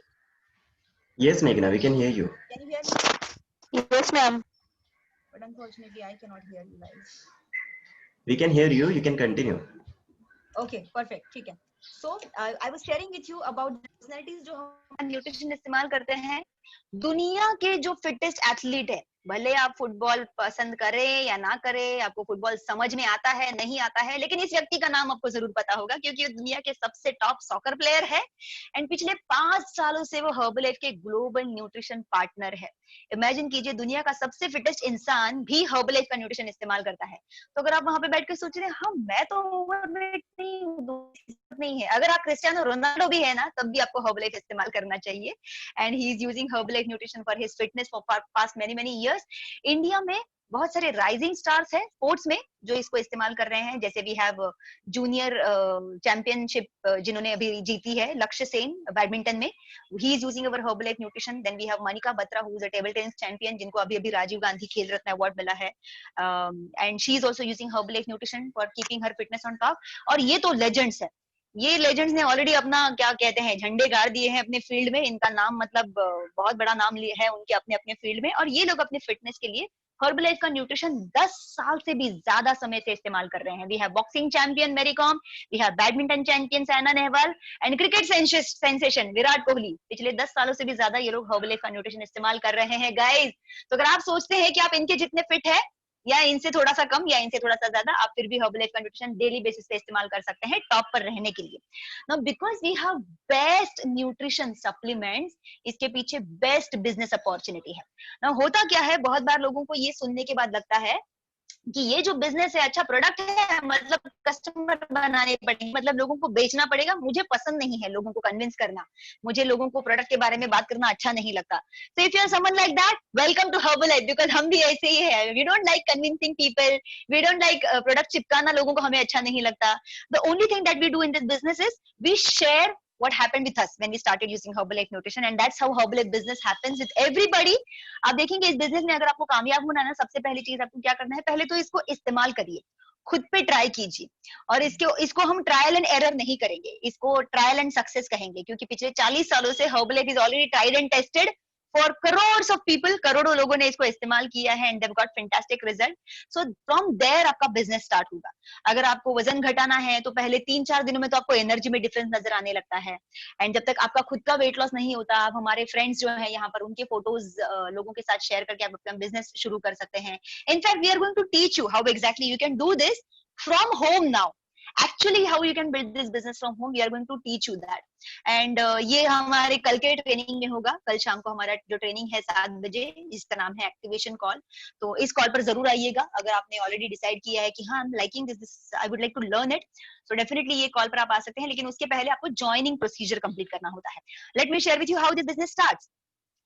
Yes, Meghna, we can hear you. Can you hear me? Yes, ma'am. But unfortunately, I cannot hear you guys. We can hear you. You can continue. Okay, perfect. ठीक है. So I was sharing with you about the personalities जो हम न्यूट्रिशन इस्तेमाल करते हैं. दुनिया के जो फिटेस्ट एथलीट है, भले आप फुटबॉल पसंद करें या ना करें, आपको फुटबॉल समझ में आता है नहीं आता है, लेकिन इस व्यक्ति का नाम आपको जरूर पता होगा क्योंकि वो दुनिया के सबसे टॉप सॉकर प्लेयर है. एंड पिछले 5 सालों से वो हर्बलाइफ के ग्लोबल न्यूट्रिशन पार्टनर है. इमेजिन कीजिए, दुनिया का सबसे फिटेस्ट इंसान भी हर्बलाइफ का न्यूट्रिशन इस्तेमाल करता है. तो अगर आप वहां पे बैठ के सोच रहे हैं हाँ मैं तो ओवरवेट नहीं है, अगर आप क्रिस्टियानो रोनाल्डो भी है ना, तब भी आपको हर्बलाइफ इस्तेमाल करना चाहिए. And he is using Herbalife nutrition for his fitness for past many years. India में बहुत सारे राइजिंग स्टार्स है स्पोर्ट्स में जो इसको इस्तेमाल कर रहे हैं. जैसे वी हैव जूनियर चैंपियनशिप जिन्होंने अभी जीती है, लक्ष्य सेन बैडमिंटन में, he is using our Herbalife nutrition. Then we have Manika Batra who is a table tennis champion, जिनको अभी राजीव गांधी खेल रत्न अवार्ड मिला है. And she is also using Herbalife nutrition for keeping her fitness on top. और ये तो लेजेंड्स है, ये लेजेंड्स ने ऑलरेडी अपना क्या कहते हैं झंडे गाड़ दिए हैं अपने फील्ड में. इनका नाम मतलब बहुत बड़ा नाम है उनके अपने अपने फील्ड में, और ये लोग अपने फिटनेस के लिए हर्बलाइफ का न्यूट्रिशन 10 साल से भी ज्यादा समय से इस्तेमाल कर रहे हैं. We have boxing champion Mary Kom, we have badminton champion Saina Nehwal and cricket sensation Virat Kohli. पिछले 10 सालों से भी ज्यादा ये लोग हर्बलाइफ का न्यूट्रिशन इस्तेमाल कर रहे हैं गाइस. तो अगर आप सोचते हैं कि आप इनके जितने फिट है या इनसे थोड़ा सा कम या इनसे थोड़ा सा ज्यादा, आप फिर भी हर्बलाइफ का न्यूट्रिशन डेली बेसिस पे इस्तेमाल कर सकते हैं टॉप पर रहने के लिए. Now because we have best nutrition supplements, इसके पीछे बेस्ट बिजनेस अपॉर्चुनिटी है. नाउ होता क्या है, बहुत बार लोगों को ये सुनने के बाद लगता है कि ये जो बिजनेस है अच्छा प्रोडक्ट है, मतलब कस्टमर बनाने पड़ेंगे, मतलब लोगों को बेचना पड़ेगा. मुझे पसंद नहीं है लोगों को कन्विंस करना, मुझे लोगों को प्रोडक्ट के बारे में बात करना अच्छा नहीं लगता. So if you are someone like that, welcome to Herbalife, because हम भी ऐसे ही है. We don't like convincing people, we don't like product चिपकाना लोगों को, हमें अच्छा नहीं लगता. The only thing that we do in this business is we share what happened with us when we started using Herbalife Nutrition, and that's how Herbalife business happens with everybody. आप देखेंगे इस बिजनेस में अगर आपको कामयाब होना है ना, सबसे पहली चीज आपको क्या करना है, पहले तो इसको इस्तेमाल करिए, खुद पे ट्राई कीजिए. और इसको हम ट्रायल एंड एरर नहीं करेंगे, इसको ट्रायल एंड सक्सेस कहेंगे, क्योंकि पिछले 40 सालों से Herbalife is already tried and tested for crores of people. करोड़ों लोगों ने इसको इस्तेमाल किया है and they've got fantastic result. So from there आपका बिजनेस स्टार्ट होगा. अगर आपको वजन घटाना है तो पहले 3-4 दिनों में तो आपको एनर्जी में डिफरेंस नजर आने लगता है. एंड जब तक आपका खुद का वेट लॉस नहीं होता, आप हमारे फ्रेंड्स जो है यहाँ पर उनके फोटोज लोगों के साथ शेयर करके आप अपना बिजनेस शुरू कर सकते हैं. In fact we are going to teach you how exactly you can do this from home now. Actually how you can build this business from home, we are going to teach you that. And ये हमारे कल के ट्रेनिंग में होगा. कल शाम को हमारा जो ट्रेनिंग है 7 बजे, जिसका नाम है एक्टिवेशन कॉल. तो इस कॉल पर जरूर आइएगा अगर आपने ऑलरेडी डिसाइड किया है कि हाँ I am liking this, I would like to learn it. So definitely ये कॉल पर आप आ सकते हैं, लेकिन उसके पहले आपको ज्वाइनिंग प्रोसीजर कंप्लीट करना होता है. Late me share with you how this business starts.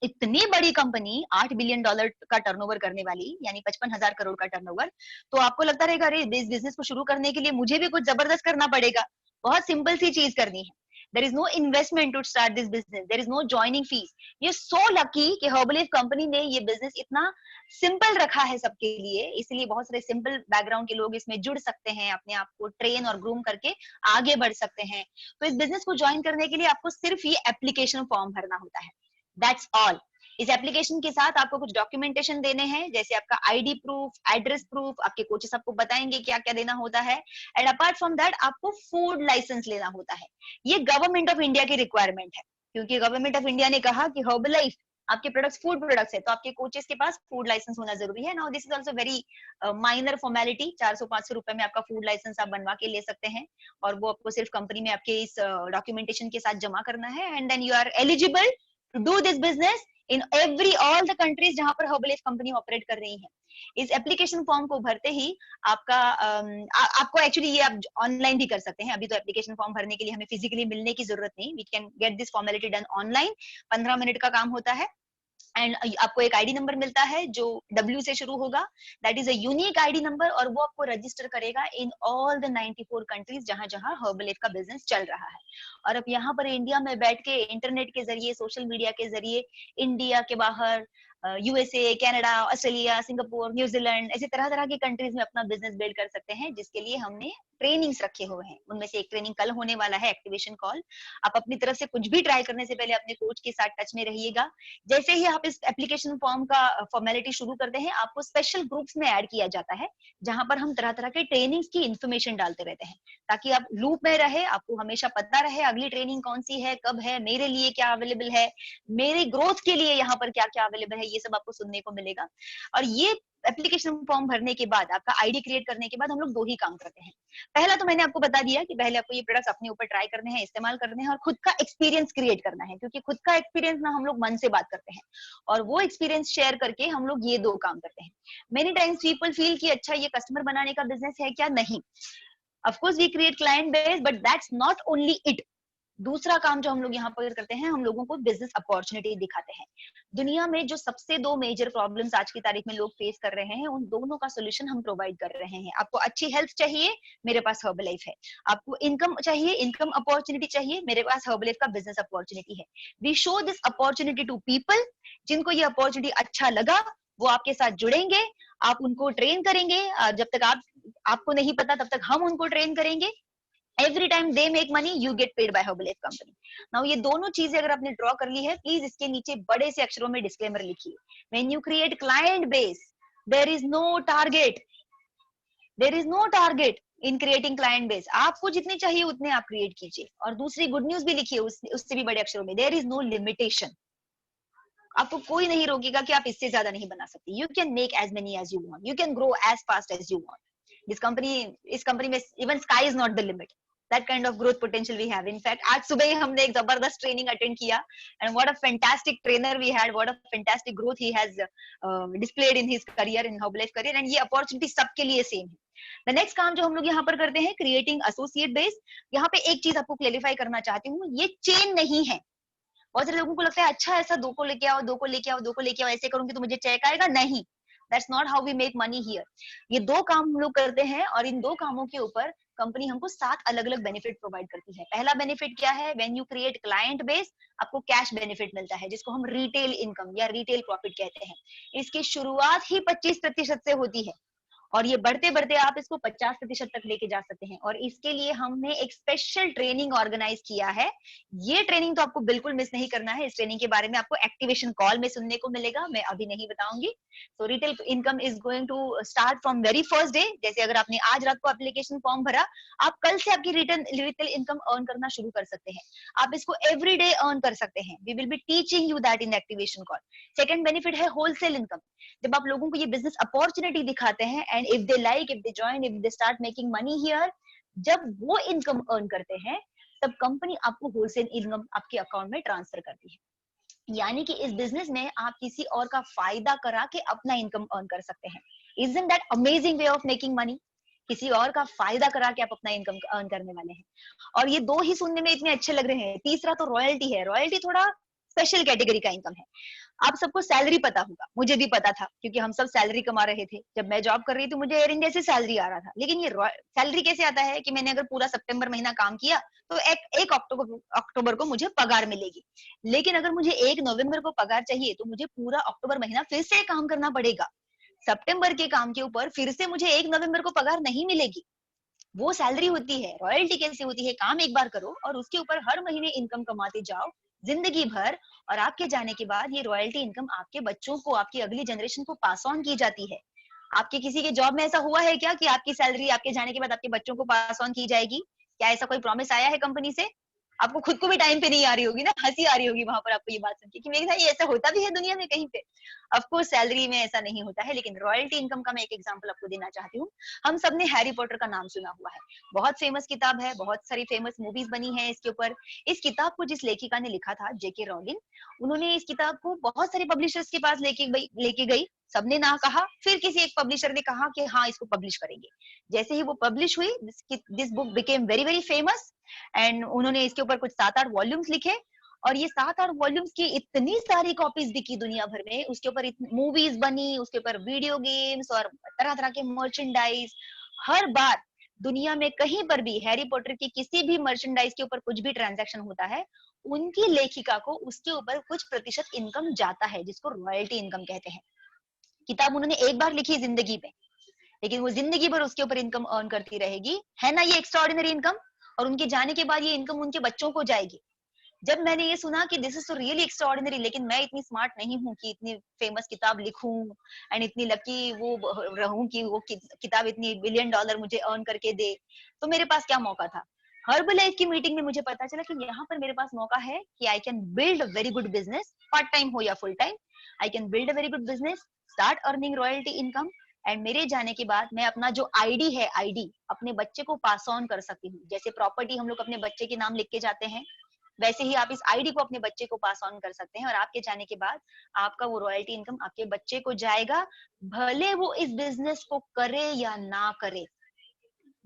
इतनी बड़ी कंपनी $8 बिलियन का टर्नओवर करने वाली, यानी 55,000 करोड़ का टर्नओवर. तो आपको लगता रहेगा अरे इस बिजनेस को शुरू करने के लिए मुझे भी कुछ जबरदस्त करना पड़ेगा. बहुत सिंपल सी चीज करनी है. There is no investment to start this business. There is no joining fees. ये so lucky कि Herbalife कंपनी ने ये बिजनेस इतना सिंपल रखा है सबके लिए, इसलिए बहुत सारे सिंपल बैकग्राउंड के लोग इसमें जुड़ सकते हैं, अपने आप को ट्रेन और ग्रूम करके आगे बढ़ सकते हैं. तो इस बिजनेस को ज्वाइन करने के लिए आपको सिर्फ ये एप्लीकेशन फॉर्म भरना होता है. That's all. इस एप्लीकेशन के साथ आपको कुछ डॉक्यूमेंटेशन देने हैं, जैसे आपका आईडी प्रूफ, एड्रेस प्रूफ, आपके कोचेस आपको बताएंगे क्या क्या देना होता है. एंड अपार्ट फ्रॉम दैट आपको फूड लाइसेंस लेना होता है. ये गवर्नमेंट ऑफ इंडिया की रिक्वायरमेंट है, क्योंकि गवर्नमेंट ऑफ इंडिया ने कहा कि हर्बलाइफ आपके प्रोडक्ट्स फूड प्रोडक्ट्स है, तो आपके कोचेस के पास फूड लाइसेंस होना जरूरी है. Now this is also very minor formality. 400-500 रुपए में आपका फूड लाइसेंस आप बनवा के ले सकते हैं, और वो आपको सिर्फ कंपनी में आपके इस डॉक्यूमेंटेशन के साथ जमा करना है. And then you are eligible to do this business in all the countries जहां पर हर्बलाइफ कंपनी ऑपरेट कर रही है. इस एप्लीकेशन फॉर्म को भरते ही आपका आपको एक्चुअली ये आप ऑनलाइन भी कर सकते हैं. अभी तो एप्लीकेशन फॉर्म भरने के लिए हमें फिजिकली मिलने की जरूरत नहीं. We can get this formality done online. 15 minute का काम होता है. एंड आपको एक आईडी नंबर मिलता है जो W से शुरू होगा. That is a unique ID number, और वो आपको रजिस्टर करेगा इन ऑल द 94 कंट्रीज जहां जहां हर्बलाइफ का बिजनेस चल रहा है. और अब यहाँ पर इंडिया में बैठ के इंटरनेट के जरिए, सोशल मीडिया के जरिए, इंडिया के बाहर USA, Canada, Australia, Singapore, New Zealand, ऐसे तरह तरह की कंट्रीज में अपना बिजनेस बिल्ड कर सकते हैं, जिसके लिए हमने ट्रेनिंग्स रखे हुए हैं. उनमें से एक ट्रेनिंग कल होने वाला है, एक्टिवेशन कॉल. आप अपनी तरफ से कुछ भी ट्राई करने से पहले अपने कोच के साथ टच में रहिएगा. जैसे ही आप इस एप्लीकेशन फॉर्म का फॉर्मेलिटी शुरू करते हैं, आपको स्पेशल ग्रुप्स में ऐड किया जाता है, जहां पर हम तरह तरह के ट्रेनिंग्स की इन्फॉर्मेशन डालते रहते हैं, ताकि आप लूप में रहे, आपको हमेशा पता रहे अगली ट्रेनिंग कौन सी है, कब है, मेरे लिए क्या अवेलेबल है, मेरी ग्रोथ के लिए यहाँ पर क्या क्या अवेलेबल है, ये सब आपको सुनने को मिलेगा. और ये एप्लीकेशन फॉर्म भरने के बाद, आपका आईडी क्रिएट करने के बाद हम लोग 2 ही काम करते हैं. पहला तो मैंने आपको बता दिया कि पहले आपको ये प्रोडक्ट्स अपने ऊपर ट्राई करने हैं, इस्तेमाल करने हैं, और खुद का एक्सपीरियंस क्रिएट करना है, क्योंकि खुद का एक्सपीरियंस ना हम लोग मन से बात करते हैं, और वो एक्सपीरियंस शेयर करके हम लोग ये 2 काम करते हैं. मेनी टाइम्स पीपल फील कि अच्छा ये कस्टमर बनाने का बिजनेस है क्या? नहीं. Of course we create client base, but that's not only it. दूसरा काम जो हम लोग यहाँ पर करते हैं, हम लोगों को बिजनेस अपॉर्चुनिटी दिखाते हैं. दुनिया में जो सबसे 2 मेजर प्रॉब्लम्स आज की तारीख में लोग फेस कर रहे हैं, उन दोनों का सोल्यूशन हम प्रोवाइड कर रहे हैं. आपको अच्छी हेल्थ चाहिए, मेरे पास हर्बलाइफ है. आपको इनकम चाहिए, इनकम अपॉर्चुनिटी चाहिए, मेरे पास हर्बलाइफ का बिजनेस अपॉर्चुनिटी है. We show this opportunity to people. जिनको ये अपॉर्चुनिटी अच्छा लगा, वो आपके साथ जुड़ेंगे, आप उनको ट्रेन करेंगे. जब तक आपको नहीं पता, तब तक हम उनको ट्रेन करेंगे. Every time they make money, you get paid by Herbalife company. Now ये दोनों चीजें अगर आपने ड्रॉ कर ली है, प्लीज इसके नीचे बड़े से अक्षरों में डिस्क्लेमर लिखिए. When you create client base, there is no target, there is no target in creating client base. आपको जितने चाहिए उतने आप क्रिएट कीजिए। और दूसरी गुड न्यूज भी लिखिए उससे भी बड़े अक्षरों में, देयर इज नो लिमिटेशन। आपको कोई नहीं रोकेगा कि आप इससे ज्यादा नहीं बना सकते। You can make as many as you want, you can grow as fast as you want. इस कंपनी में even sky is not the limit. That kind of growth potential we have. In fact आज सुबह ही हमने एक जबरदस्त ट्रेनिंग अटेंड किया, and what a fantastic trainer we had, what a fantastic growth he has displayed in his career, in Herbalife career. And ये अपॉर्चुनिटी सबके लिए सेम है। द नेक्स्ट काम जो हम लोग यहाँ पर करते हैं, क्रिएटिंग एसोसिएट बेस। यहाँ पे एक चीज आपको क्लेरिफाई करना चाहती हूँ, ये चेन नहीं है। बहुत सारे लोगों को लगता है अच्छा ऐसा 2 को लेके आओ, 2 को लेके आओ, 2 को लेके आओ, ऐसे करूंगी तो मुझे चेक आएगा। नहीं, that's not how we make money here. ये 2 काम हम लोग करते हैं और इन 2 कामों के ऊपर कंपनी हमको 7 अलग अलग बेनिफिट प्रोवाइड करती है। पहला बेनिफिट क्या है, when you create client base आपको कैश बेनिफिट मिलता है, जिसको हम रिटेल इनकम या रिटेल प्रॉफिट कहते हैं। इसकी शुरुआत ही 25% से होती है और ये बढ़ते बढ़ते आप इसको 50% तक लेके जा सकते हैं। और इसके लिए हमने एक स्पेशल ट्रेनिंग ऑर्गेनाइज किया है। ये ट्रेनिंग तो आपको बिल्कुल मिस नहीं करना है। इस ट्रेनिंग के बारे में आपको एक्टिवेशन कॉल में सुनने को मिलेगा, मैं अभी नहीं बताऊंगी। So retail income is going to start from very first day. जैसे अगर आपने आज रात को एप्लीकेशन फॉर्म भरा, आप कल से आपकी रिटेल इनकम अर्न करना शुरू कर सकते हैं। आप इसको एवरी डे अर्न कर सकते हैं। We will be teaching you that in activation call. Second benefit है होलसेल इनकम। जब आप लोगों को ये बिजनेस अपॉर्चुनिटी दिखाते हैं and if they like, if they join, if they start making money here, जब वो इनकम अर्न करते हैं तब कंपनी आपको होलसेल इनकम आपके अकाउंट में ट्रांसफर करती है। यानी कि इस बिजनेस में आप किसी और का फायदा करा के अपना इनकम अर्न कर सकते हैं। Isn't that amazing way of making money? किसी और का फायदा करा के आप अपना इनकम अर्न करने वाले हैं। और ये 2 ही सुनने में इतने अच्छे लग रहे हैं। तीसरा तो रॉयल्टी है। रॉयल्टी थोड़ा स्पेशल कैटेगरी का इनकम है। आप सबको सैलरी पता होगा, मुझे भी पता था क्योंकि हम सब सैलरी कमा रहे थे। जब मैं जॉब कर रही थी मुझे एयर इंडिया से सैलरी आ रहा था। लेकिन ये सैलरी कैसे आता है कि मैंने अगर पूरा सितंबर महीना काम किया तो एक अक्टूबर को मुझे पगार मिलेगी। लेकिन अगर मुझे 1 नवंबर को पगार चाहिए तो मुझे पूरा अक्टूबर महीना फिर से काम करना पड़ेगा। सितंबर के काम के ऊपर फिर से मुझे 1 नवंबर को पगार नहीं मिलेगी। वो सैलरी होती है। रॉयल्टी कैसे होती है, काम एक बार करो और उसके ऊपर हर महीने इनकम कमाते जाओ जिंदगी भर। और आपके जाने के बाद ये रॉयल्टी इनकम आपके बच्चों को, आपकी अगली जनरेशन को पास ऑन की जाती है। आपके किसी के जॉब में ऐसा हुआ है क्या कि आपकी सैलरी आपके जाने के बाद आपके बच्चों को पास ऑन की जाएगी? क्या ऐसा कोई प्रॉमिस आया है कंपनी से? आपको खुद को भी टाइम पे नहीं आ रही होगी ना, हंसी आ रही होगी वहां पर आपको ये बात सुन के कि मेरे साथ ये ऐसा होता भी है दुनिया में कहीं पे। ऑफ कोर्स सैलरी में ऐसा नहीं होता है, लेकिन रॉयल्टी इनकम का मैं एक एग्जांपल आपको देना चाहती हूँ। हम सबने हैरी पॉटर का नाम सुना हुआ है, बहुत फेमस किताब है, बहुत सारी फेमस मूवीज बनी है इसके ऊपर। इस किताब को जिस लेखिका ने लिखा था, जेके रोलिंग, उन्होंने इस किताब को बहुत सारे पब्लिशर्स के पास लेके गई। सबने ना कहा, फिर किसी एक पब्लिशर ने कहा कि हाँ इसको पब्लिश करेंगे। जैसे ही वो पब्लिश हुई, this book became very very famous and उन्होंने इसके ऊपर कुछ 7-8 वॉल्यूम्स लिखे। और ये 7-8 वॉल्यूम्स की इतनी सारी कॉपीज बिकी दुनिया भर में, उसके ऊपर मूवीज बनी, उसके ऊपर वीडियो गेम्स और तरह तरह के मर्चेंडाइज। हर बार दुनिया में कहीं पर भी हैरी पॉटर की किसी भी मर्चेंडाइज के ऊपर कुछ भी ट्रांजैक्शन होता है, उनकी लेखिका को उसके ऊपर कुछ प्रतिशत इनकम जाता है, जिसको रॉयल्टी इनकम कहते हैं। किताब उन्होंने एक बार लिखी जिंदगी में, लेकिन वो जिंदगी भर उसके ऊपर इनकम अर्न करती रहेगी। है ना ये एक्स्ट्राऑर्डिनरी इनकम? और उनके जाने के बाद ये इनकम उनके बच्चों को जाएगी। जब मैंने ये सुना कि दिस इज तो रियली एक्स्ट्राऑर्डिनरी, लेकिन मैं इतनी स्मार्ट नहीं हूँ कि इतनी फेमस किताब लिखूं एंड इतनी लकी वो रहूं कि वो किताब इतनी $1 बिलियन मुझे अर्न करके दे, तो मेरे पास क्या मौका था? हर्बलाइफ की मीटिंग में मुझे पता चला कि यहाँ पर मेरे पास मौका है कि I can build a very good business, part time हो या full time. I can build a very good business, start earning royalty income, and मेरे जाने के बाद मैं अपना जो आईडी है, आईडी अपने बच्चे को पास ऑन कर सकती हूँ। जैसे प्रॉपर्टी हम लोग अपने बच्चे के नाम लिख के जाते हैं, वैसे ही आप इस आईडी को अपने बच्चे को पास ऑन कर सकते हैं। और आपके जाने के बाद आपका वो रॉयल्टी इनकम आपके बच्चे को जाएगा, भले वो इस बिजनेस को करे या ना करे।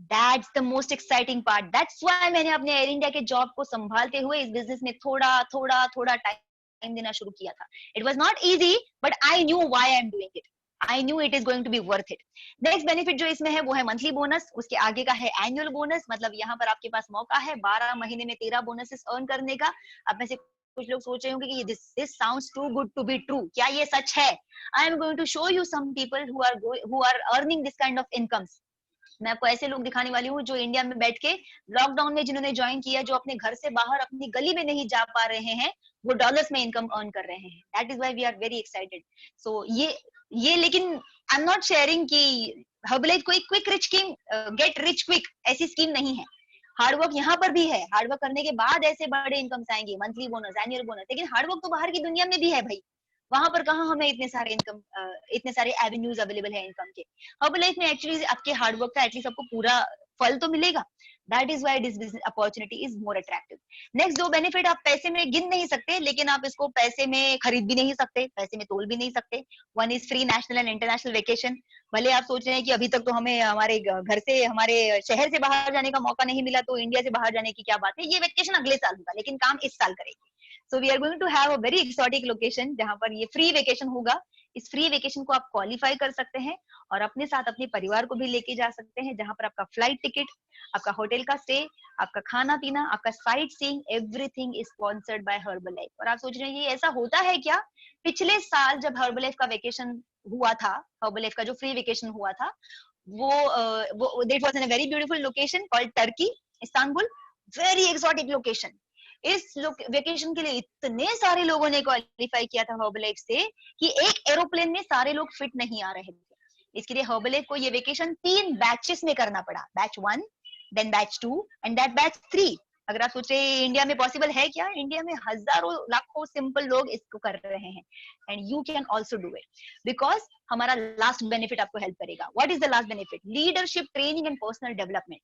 That's the most exciting part. That's why मैंने अपने एयर इंडिया के जॉब को संभालते हुए इस बिजनेस में थोड़ा थोड़ा थोड़ा टाइम देना शुरू किया था। It was not easy, but I knew why I am doing it. I knew it is going to be worth it. Next benefit जो इसमें है वो है मंथली बोनस। उसके आगे का है एनुअल बोनस, मतलब यहाँ पर आपके पास मौका है 12 महीने में 13 बोनसेस अर्न करने का। अब में से कुछ लोग सोच रहे होंगे कि this sounds too good to be true, क्या ये सच है? I am going to show you some people who are earning this kind of incomes. मैं आपको ऐसे लोग दिखाने वाली हूँ जो इंडिया में बैठ के लॉकडाउन में जिन्होंने ज्वाइन किया, जो अपने घर से बाहर अपनी गली में नहीं जा पा रहे हैं, वो डॉलर्स में इनकम अर्न कर रहे हैं। That is why we are very excited. So ये लेकिन आई एम नॉट शेयरिंग कि हर्बलाइफ कोई quick rich scheme, get rich quick ऐसी स्कीम नहीं है। हार्डवर्क यहाँ पर भी है, हार्डवर्क करने के बाद ऐसे बड़े इनकम्स आएंगे, मंथली बोनस, एनुअल बोनस, लेकिन हार्डवर्क तो बाहर की दुनिया में भी है भाई। वहां पर कहाँ हमें इतने सारे इनकम, इतने सारे एवेन्यूज अवेलेबल है इनकम के। हर्बलाइफ में एक्चुअली आपके हार्डवर्क का एटलीस्ट आपको पूरा फल तो मिलेगा। That is why this business opportunity is more attractive. Next दो बेनिफिट आप पैसे में गिन नहीं सकते, लेकिन आप इसको पैसे में खरीद भी नहीं सकते, पैसे में तोल भी नहीं सकते। One is free national and international vacation. भले आप सोच रहे हैं कि अभी तक तो हमें हमारे घर से, हमारे शहर से बाहर जाने का मौका नहीं मिला, तो इंडिया से बाहर जाने की क्या बात है। ये वेकेशन अगले साल होगा, लेकिन काम इस साल करेगी। So we are going to have a very exotic location जहां पर ये फ्री वेकेशन होगा। इस फ्री वेकेशन को आप क्वालिफाई कर सकते हैं और अपने साथ अपने परिवार को भी लेके जा सकते हैं, जहां पर आपका फ्लाइट टिकट, आपका होटल का स्टे, आपका खाना पीना, आपका sight seeing, everything is sponsored by Herbalife. और आप सोच रहे हैं ये ऐसा होता है क्या? पिछले साल जब हर्बलाइफ का वेकेशन हुआ था, हर्बलाइफ का जो फ्री वेकेशन हुआ था, वो that was in a very beautiful location called Turkey, Istanbul. Very exotic location. इस वेकेशन के लिए इतने सारे लोगों ने क्वालिफाई किया था हर्बलाइफ से कि एक एरोप्लेन में सारे लोग फिट नहीं आ रहे थे। इसके लिए हर्बलाइफ को ये वेकेशन 3 बैचेस में करना पड़ा। Batch 1, then batch 2 and that batch 3। अगर आप सोचे इंडिया में पॉसिबल है क्या? इंडिया में हजारों लाखों सिंपल लोग इसको कर रहे हैं, and you can also do it because हमारा लास्ट बेनिफिट आपको हेल्प करेगा। What is the last benefit? Leadership training and personal development.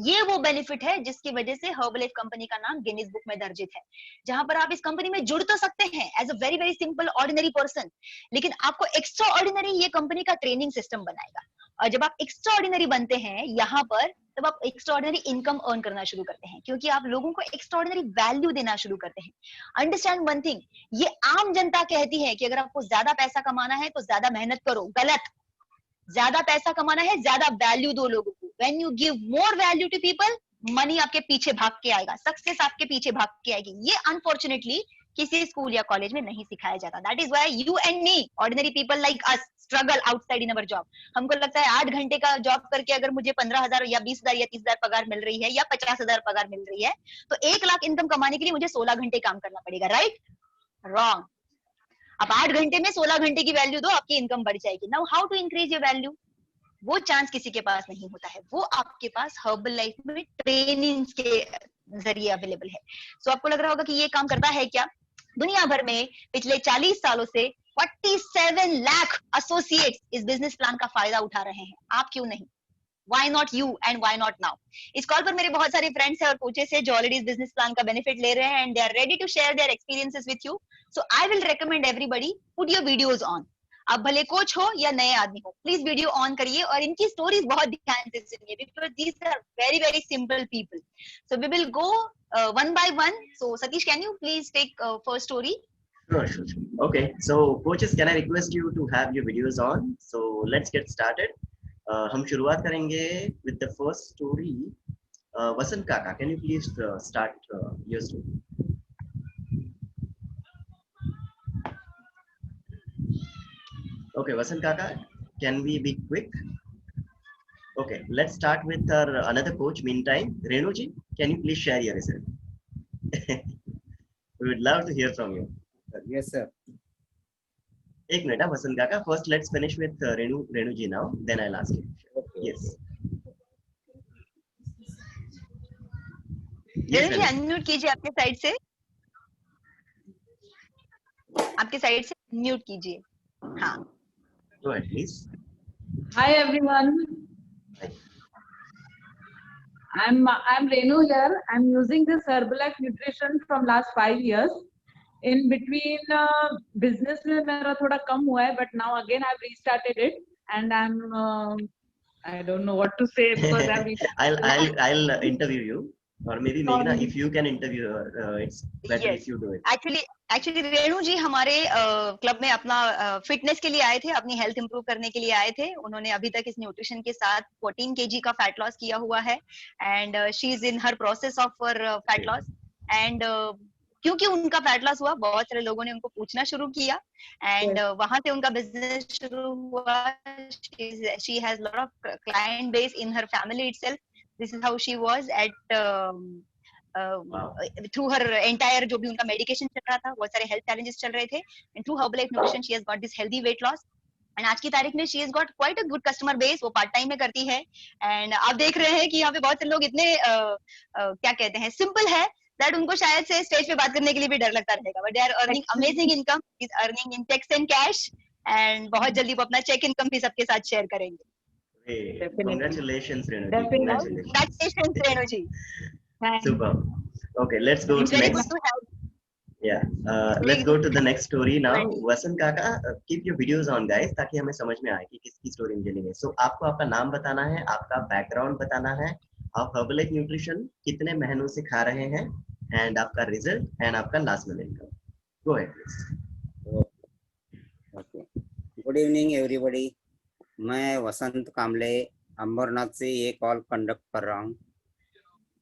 ये वो बेनिफिट है जिसकी वजह से हर्बलाइफ कंपनी का नाम गिनीज बुक में दर्जित है, जहां पर आप इस कंपनी में जुड़ तो सकते हैं as a very very simple ordinary person, लेकिन आपको एक्स्ट्रा ऑर्डिनरी ये कंपनी का ट्रेनिंग सिस्टम बनाएगा। और जब आप एक्स्ट्रा ऑर्डिनरी बनते हैं यहाँ पर, तब आप एक्स्ट्रा ऑर्डिनरी इनकम अर्न करना शुरू करते हैं, क्योंकि आप लोगों को एक्स्ट्रा ऑर्डिनरी वैल्यू देना शुरू करते हैं। अंडरस्टैंड वन थिंग, ये आम जनता कहती है कि अगर आपको ज्यादा पैसा कमाना है तो ज्यादा मेहनत करो। गलत। ज्यादा पैसा कमाना है, ज्यादा वैल्यू दो लोगों को। When you give more value to people, money आपके पीछे भाग के आएगा, सक्सेस आपके पीछे भाग के आएगी। ये अनफॉर्चुनेटली किसी स्कूल या कॉलेज में नहीं सिखाया जाता। That is why you and me, ordinary people like us, struggle outside in our job. हमको लगता है 8 घंटे का जॉब करके अगर मुझे 15,000 या 20,000 या 30,000 पगार मिल रही है, या 50,000 पगार मिल रही है, तो 1 लाख इनकम कमाने के लिए मुझे 16 घंटे काम करना पड़ेगा। राइट? रॉन्ग। आप 8 घंटे में 16 घंटे की वैल्यू दो, आपकी इनकम बढ़ जाएगी। Now how to increase your value? वो चांस किसी के पास नहीं होता है, वो आपके पास हर्बल लाइफ में ट्रेनिंग के जरिए अवेलेबल है। सो आपको लग रहा होगा कि ये काम करता है क्या? दुनिया भर में पिछले 40 सालों से 47 लाख एसोसिएट्स इस बिजनेस प्लान का फायदा उठा रहे हैं। आप क्यों नहीं? Why not you and why not now? इस कॉल पर मेरे बहुत सारे फ्रेंड्स हैं और कोचेस हैं जो ऑलरेडी इस बिजनेस प्लान का बेनिफिट ले रहे हैं, and they are ready to share their experiences with you. So I will recommend everybody, put your videos on. आप भले कोच हो या नए आदमी हो, प्लीज वीडियो ऑन करिए और इनकी स्टोरीज बहुत ध्यान से सुनिए, because these are very very simple people. So we will go one by one. So Satish, can you please take first story? Sure. Okay, so coaches, can I request you to have your videos on? So let's get started. हम शुरुआत करेंगे with the first story. वसंत काका, can you please start your story? Okay, Vasant Kaka, can we be quick? Okay, let's start with our another coach. Meantime, Renu ji, can you please share your result? We would love to hear from you. Yes, sir. एक मिनट है वसंत काका. First, let's finish with Renu ji now. Then I'll ask you. Okay. Yes. Renu ji unmute कीजिए अपने साइड से, आपके साइड से म्यूट कीजिए। हाँ, Go ahead, please. Hi everyone. Hi. I'm Renu here. I'm using this Herbalife nutrition from last 5 years. In between business में मेरा थोड़ा कम हुआ है, but now again I've restarted it, and I don't know what to say because I'll interview you, or maybe Meghna, if you can interview her, it's better Yes. if you do it. Actually Renu ji हमारे क्लब में अपना फिटनेस के लिए आए थे, अपनी हेल्थ इंप्रूव करने के लिए आए थे। उन्होंने अभी तक इस न्यूट्रिशन के साथ 14 kg का फैट लॉस किया हुआ है, and she is in her process of fat loss. And क्योंकि उनका फैट लॉस हुआ, बहुत सारे लोगों ने उनको पूछना शुरू किया, एंड वहां से उनका बिजनेस शुरू हुआ। She has lot of client base in her family itself. This is how she was at through her entire, जो भी उनका मेडिकेशन चल रहा था, बहुत सारे हेल्थ चैलेंजेस चल रहे थे, and through Herbalife nutrition she has got this healthy weight loss. And आज की तारीख में she is got quite a good customer base, वो पार्ट टाइम में करती है। एंड आप देख रहे हैं कि यहाँ पे बहुत से लोग इतने क्या कहते हैं, सिंपल है दैट उनको शायद से स्टेज पे बात करने के लिए भी डर लगता रहेगा, but they are earning amazing income, is earning in cheques and cash, and बहुत जल्दी वो अपना चेक इनकम भी सबके साथ शेयर करेंगे। Hey, Definitely. congratulations, Renu ji. Definitely. Congratulations. Congratulations Renu ji, Thanks. Super. Okay, let's go it's to very next. Good to have, Yeah. Let's go to the next story now. Vasant काका, keep your videos on, guys, ताकि हमें समझ में आए कि किसकी स्टोरी हम लेंगे. So आपको आपका नाम बताना है, आपका बैकग्राउंड बताना है, आप हर्बलाइफ न्यूट्रिशन कितने महीनों से खा रहे हैं, एंड आपका रिजल्ट एंड आपका last month income. Go ahead, please. Okay, good evening everybody. मैं वसंत कामले अंबरनाथ से ये कॉल कंडक्ट कर रहा हूँ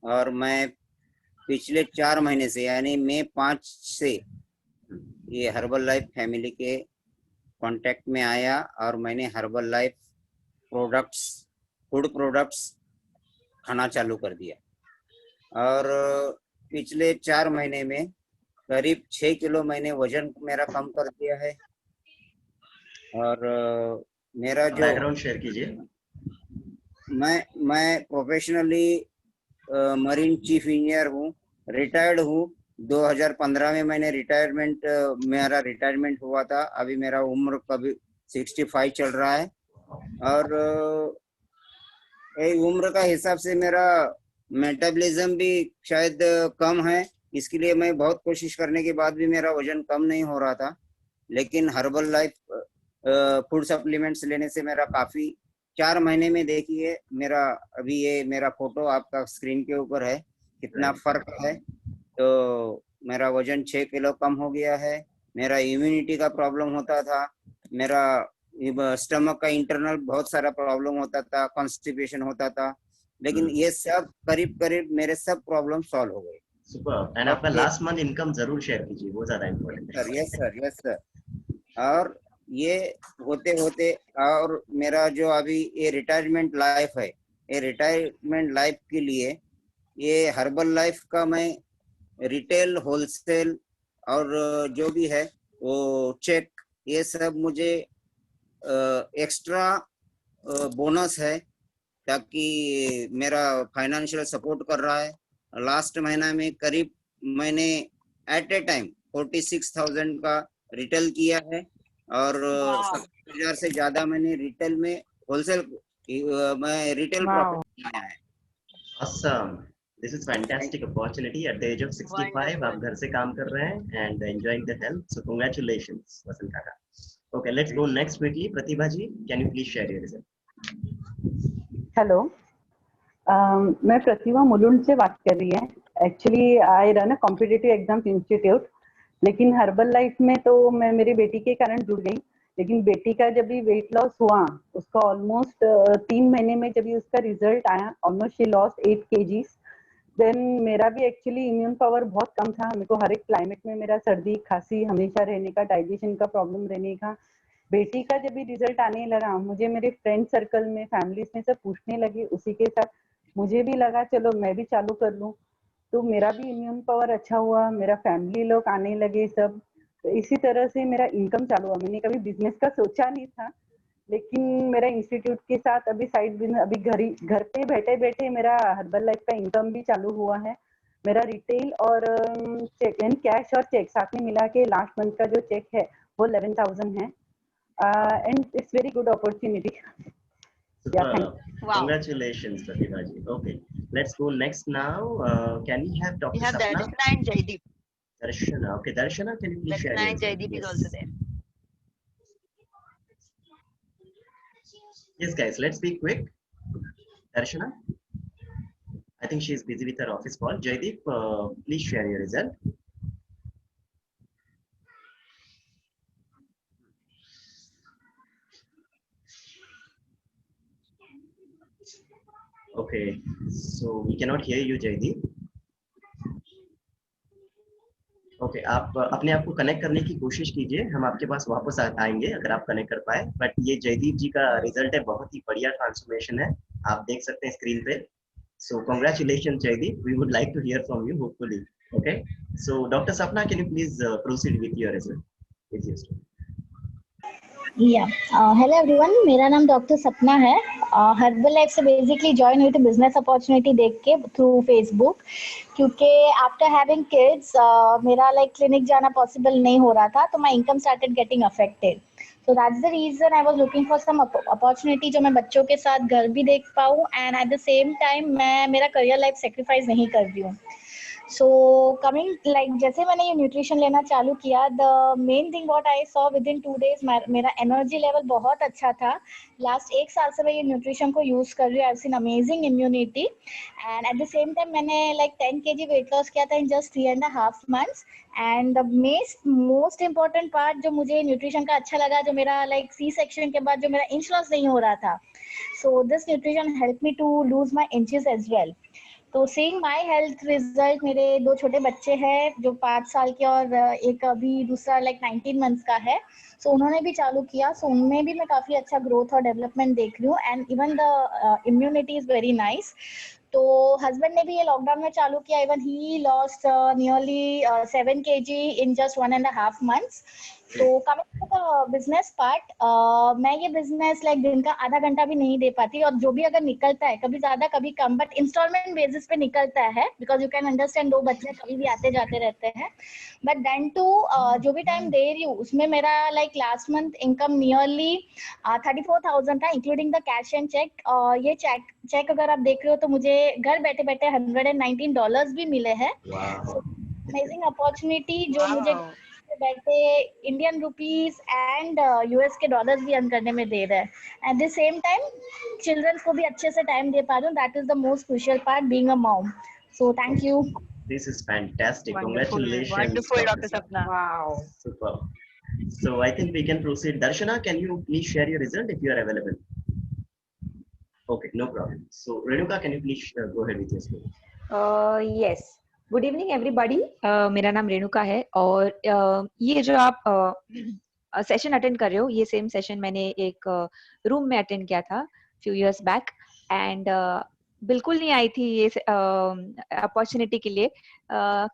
और मैं पिछले 4 महीने से यानी मई 5 से ये हर्बल लाइफ फैमिली के कांटेक्ट में आया और मैंने herbal life products, food products खाना चालू कर दिया और पिछले 4 महीने में करीब 6 किलो मैंने वजन मेरा कम कर दिया है। और मेरा जो बैकग्राउंड शेयर कीजिए. मैं प्रोफेशनली मरीन चीफ इंजीनियर हूँ, रिटायर्ड हूँ। 2015 में मैंने मेरा रिटायरमेंट हुआ था। अभी मेरा उम्र कभी 65 चल रहा है और उम्र का हिसाब से मेरा मेटाबॉलिज्म भी शायद कम है, इसके लिए मैं बहुत कोशिश करने के बाद भी मेरा वजन कम नहीं हो रहा था। लेकिन हर्बल लाइफ फूड सप्लीमेंट्स लेने से मेरा काफ़ी 4 महीने में देखिए मेरा अभी ये मेरा फोटो आपका स्क्रीन के ऊपर है, कितना फर्क है। तो मेरा वजन 6 किलो कम हो गया है। मेरा इम्यूनिटी का प्रॉब्लम होता था, मेरा स्टमक का इंटरनल बहुत सारा प्रॉब्लम होता था, कॉन्स्टिपेशन होता था, लेकिन ये सब करीब करीब मेरे सब प्रॉब्लम सॉल्व हो गए। सुपर. एंड आपका लास्ट मंथ इनकम जरूर शेयर कीजिए, वो ज्यादा इम्पोर्टेंट है. Yes sir. और ये होते होते और मेरा जो अभी ये रिटायरमेंट लाइफ है, ये रिटायरमेंट लाइफ के लिए ये हर्बल लाइफ का मैं रिटेल, होलसेल और जो भी है वो चेक, ये सब मुझे एक्स्ट्रा बोनस है ताकि मेरा फाइनेंशियल सपोर्ट कर रहा है। लास्ट महीना में करीब मैंने एट ए टाइम 46,000 का रिटेल किया है और 70,000 से ज्यादा मैंने रिटेल में होलसेल में रिटेल प्रॉफिट किया है। Awesome. This is fantastic opportunity at the age of 65. आप घर से काम कर रहे हैं and enjoying the health. So congratulations, वसंत काका. Okay, let's go next quickly. Pratibha ji, can you please share your result? Hello, मैं प्रतिभा मुलुंड से बात कर रही है। Actually I run a competitive exams institute, लेकिन हर्बल लाइफ में तो मैं मेरी बेटी के कारण जुड़ गई। लेकिन बेटी का जब भी वेट लॉस हुआ, उसका ऑलमोस्ट 3 महीने में जब भी उसका रिजल्ट आया, almost she lost 8 kgs। Then मेरा भी एक्चुअली इम्यून पावर बहुत कम था। मेरे को हर एक क्लाइमेट में मेरा सर्दी खांसी हमेशा रहने का, डाइजेशन का प्रॉब्लम रहने का। बेटी का जब भी रिजल्ट आने लगा, मुझे मेरे फ्रेंड सर्कल में, फैमिलीज में सब पूछने लगे, उसी के साथ मुझे भी लगा चलो मैं भी चालू कर लूं। तो मेरा भी इम्यून पावर अच्छा हुआ, मेरा फैमिली लोग आने लगे सब। तो इसी तरह से मेरा इनकम चालू हुआ। मैंने कभी बिजनेस का सोचा नहीं था, लेकिन मेरा इंस्टीट्यूट के साथ अभी साइड बिजनेस, अभी घर पे बैठे बैठे मेरा हर्बल लाइफ का इनकम भी चालू हुआ है। मेरा रिटेल और चेक एंड कैश और चेक साथ में मिला के लास्ट मंथ का जो चेक है वो 11,000 है। And it's very good opportunity. Congratulations, Pratibha ji. Okay, let's go next now. Can we have Dr. We have Sapna? Darshana and Jaideep. Darshana. Okay, Darshana, can you please share Darshana your and result? Jaideep is Yes. also there. Yes, guys, let's be quick. Darshana, I think she is busy with her office call. Jaideep, please share your result. Okay, so we cannot hear you, Jaideep. Okay, आप अपने आप को कनेक्ट करने की कोशिश कीजिए, हम आपके पास वापस आएंगे अगर आप कनेक्ट कर पाए। बट ये जयदीप जी का रिजल्ट है, बहुत ही बढ़िया ट्रांसफॉर्मेशन है, आप देख सकते हैं स्क्रीन पे। So congratulation Jaideep, we would like to hear from you hopefully. Okay, so doctor Sapna, can you please proceed with your result, with your story. Yeah hello everyone, मेरा नाम डॉक्टर सपना है। हर्बल लाइफ से बेसिकली ज्वाइन हुई थी बिजनेस अपॉर्चुनिटी देख के थ्रू फेसबुक, क्योंकि आफ्टर हैविंग किड्स मेरा लाइक क्लिनिक जाना पॉसिबल नहीं हो रहा था, तो my income started getting affected. So that's the reason I was looking for some opportunity जो मैं बच्चों के साथ घर भी देख पाऊँ and eight the same time मैं मेरा करियर लाइफ सेक्रीफाइस नहीं कर रही हूँ। सो कमिंग लाइक जैसे मैंने ये न्यूट्रिशन लेना चालू किया, the main thing what I saw with in 2 days मेरा एनर्जी लेवल बहुत अच्छा था। लास्ट 1 साल से मैं ये न्यूट्रिशन को यूज कर रही हूँ। I have seen amazing immunity and eight the same time मैंने लाइक 10 kg वेट लॉस किया था in just 3.5 months। And the most important part जो मुझे न्यूट्रिशन का अच्छा लगा, जो मेरा लाइक सी सेक्शन के बाद जो मेरा इंच लॉस नहीं हो रहा था, so this nutrition help me to lose my inches as well. तो सीइंग माय हेल्थ रिजल्ट, मेरे 2 छोटे बच्चे हैं जो 5 साल के और एक अभी दूसरा लाइक 19 months का है। सो उन्होंने भी चालू किया, सो उनमें भी मैं काफी अच्छा ग्रोथ और डेवलपमेंट देख रही हूँ and even the immunity is very nice. तो हस्बैंड ने भी ये लॉकडाउन में चालू किया, even he lost nearly 7 kg in just 1.5 months। तो coming to the business part, मैं ये बिजनेस लाइक दिन का आधा घंटा भी नहीं दे पाती, और जो भी अगर निकलता है कभी ज्यादा कभी कम, बट इंस्टॉलमेंट बेसिस पे निकलता है, बिकॉज यू कैन अंडरस्टैंड 2 बच्चे कभी भी आते जाते रहते हैं। बट देन टू जो भी टाइम दे रही हूँ उसमें मेरा like last month income nearly 34,000 था, including the cash and cheque. ये चेक अगर आप देख रहे हो तो मुझे घर बैठे बैठे $119 भी मिले हैं। अमेजिंग अपॉर्चुनिटी जो मुझे बैठे इंडियन रुपीस एंड यूएस के डॉलर्स भी अर्न करने में दे रहा है। At the same time childrens को भी अच्छे से टाइम दे पा रही हूँ, that is the most crucial part being a mom. So thank you. This is fantastic. Wonderful, Congratulations. wonderful, Dr. Sapna. Wow. Super. So I think we can proceed. Darshana, can you please share your result if you are available? Okay, no problem. So Renuka, can you please go ahead with your story? Yes. Good evening everybody. मेरा नाम रेणुका है और ये जो आप सेशन अटेंड कर रहे हो, ये सेम सेशन मैंने एक रूम में अटेंड किया था फ्यू इयर्स बैक एंड बिल्कुल नहीं आई थी ये अपॉर्चुनिटी के लिए।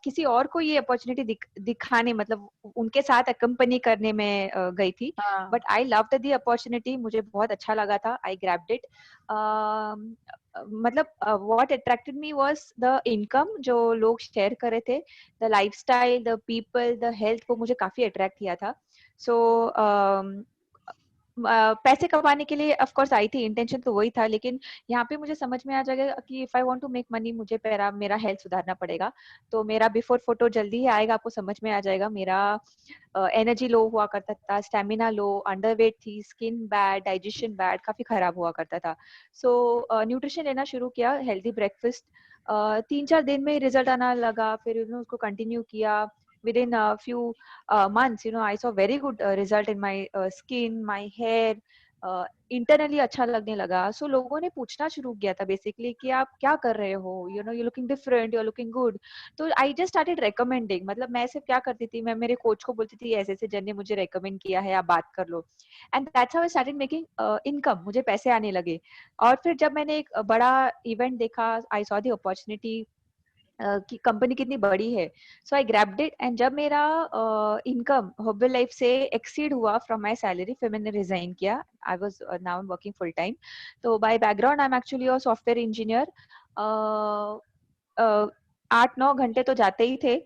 किसी और को ये अपॉर्चुनिटी दिखाने, मतलब उनके साथ अकम्पनी करने में गई थी, but I loved the opportunity. मुझे बहुत अच्छा लगा था, आई ग्रैब्ड इट। मतलब what attracted me was the income जो लोग शेयर कर रहे थे, the lifestyle, the people, the health, वो मुझे काफी अट्रैक्ट किया था। सो पैसे कमाने के लिए ऑफ कोर्स आई थी, इंटेंशन तो वही था, लेकिन यहाँ पे मुझे समझ में आ जाएगा कि if I want to make money, मुझे मेरा हेल्थ सुधारना पड़ेगा। तो मेरा बिफोर फोटो जल्दी ही आएगा, आपको समझ में आ जाएगा। मेरा एनर्जी लो हुआ करता था, स्टेमिना लो, अंडरवेट थी, स्किन बैड, डाइजेशन बैड, काफी खराब हुआ करता था। सो न्यूट्रिशन लेना शुरू किया, हेल्दी ब्रेकफास्ट। 3-4 दिन में रिजल्ट आना लगा, फिर उसको कंटिन्यू किया। Within a few months, I saw very good result in my skin, my hair. Internally अच्छा लगने लगा। So लोगों ने पूछना शुरू किया था बेसिकली कि आप क्या कर रहे हो, you're looking different, you're looking good. तो I just started recommending. मतलब मैं सिर्फ क्या करती थी, मैं मेरे कोच को बोलती थी ऐसे ऐसे जन ने मुझे recommend किया है, आप बात कर लो। And that's how I started making income. मुझे पैसे आने लगे। और फिर जब मैंने एक बड़ा इवेंट देखा, I saw the opportunity कि कंपनी कितनी बड़ी है, so I grabbed it. And जब मेरा इनकम हर्बल लाइफ से एक्सीड हुआ फ्रॉम माय सैलरी, फिर मैंने रिजाइन किया। I was now working full time. तो by background I am actually a software engineer. 8-9 घंटे तो जाते ही थे।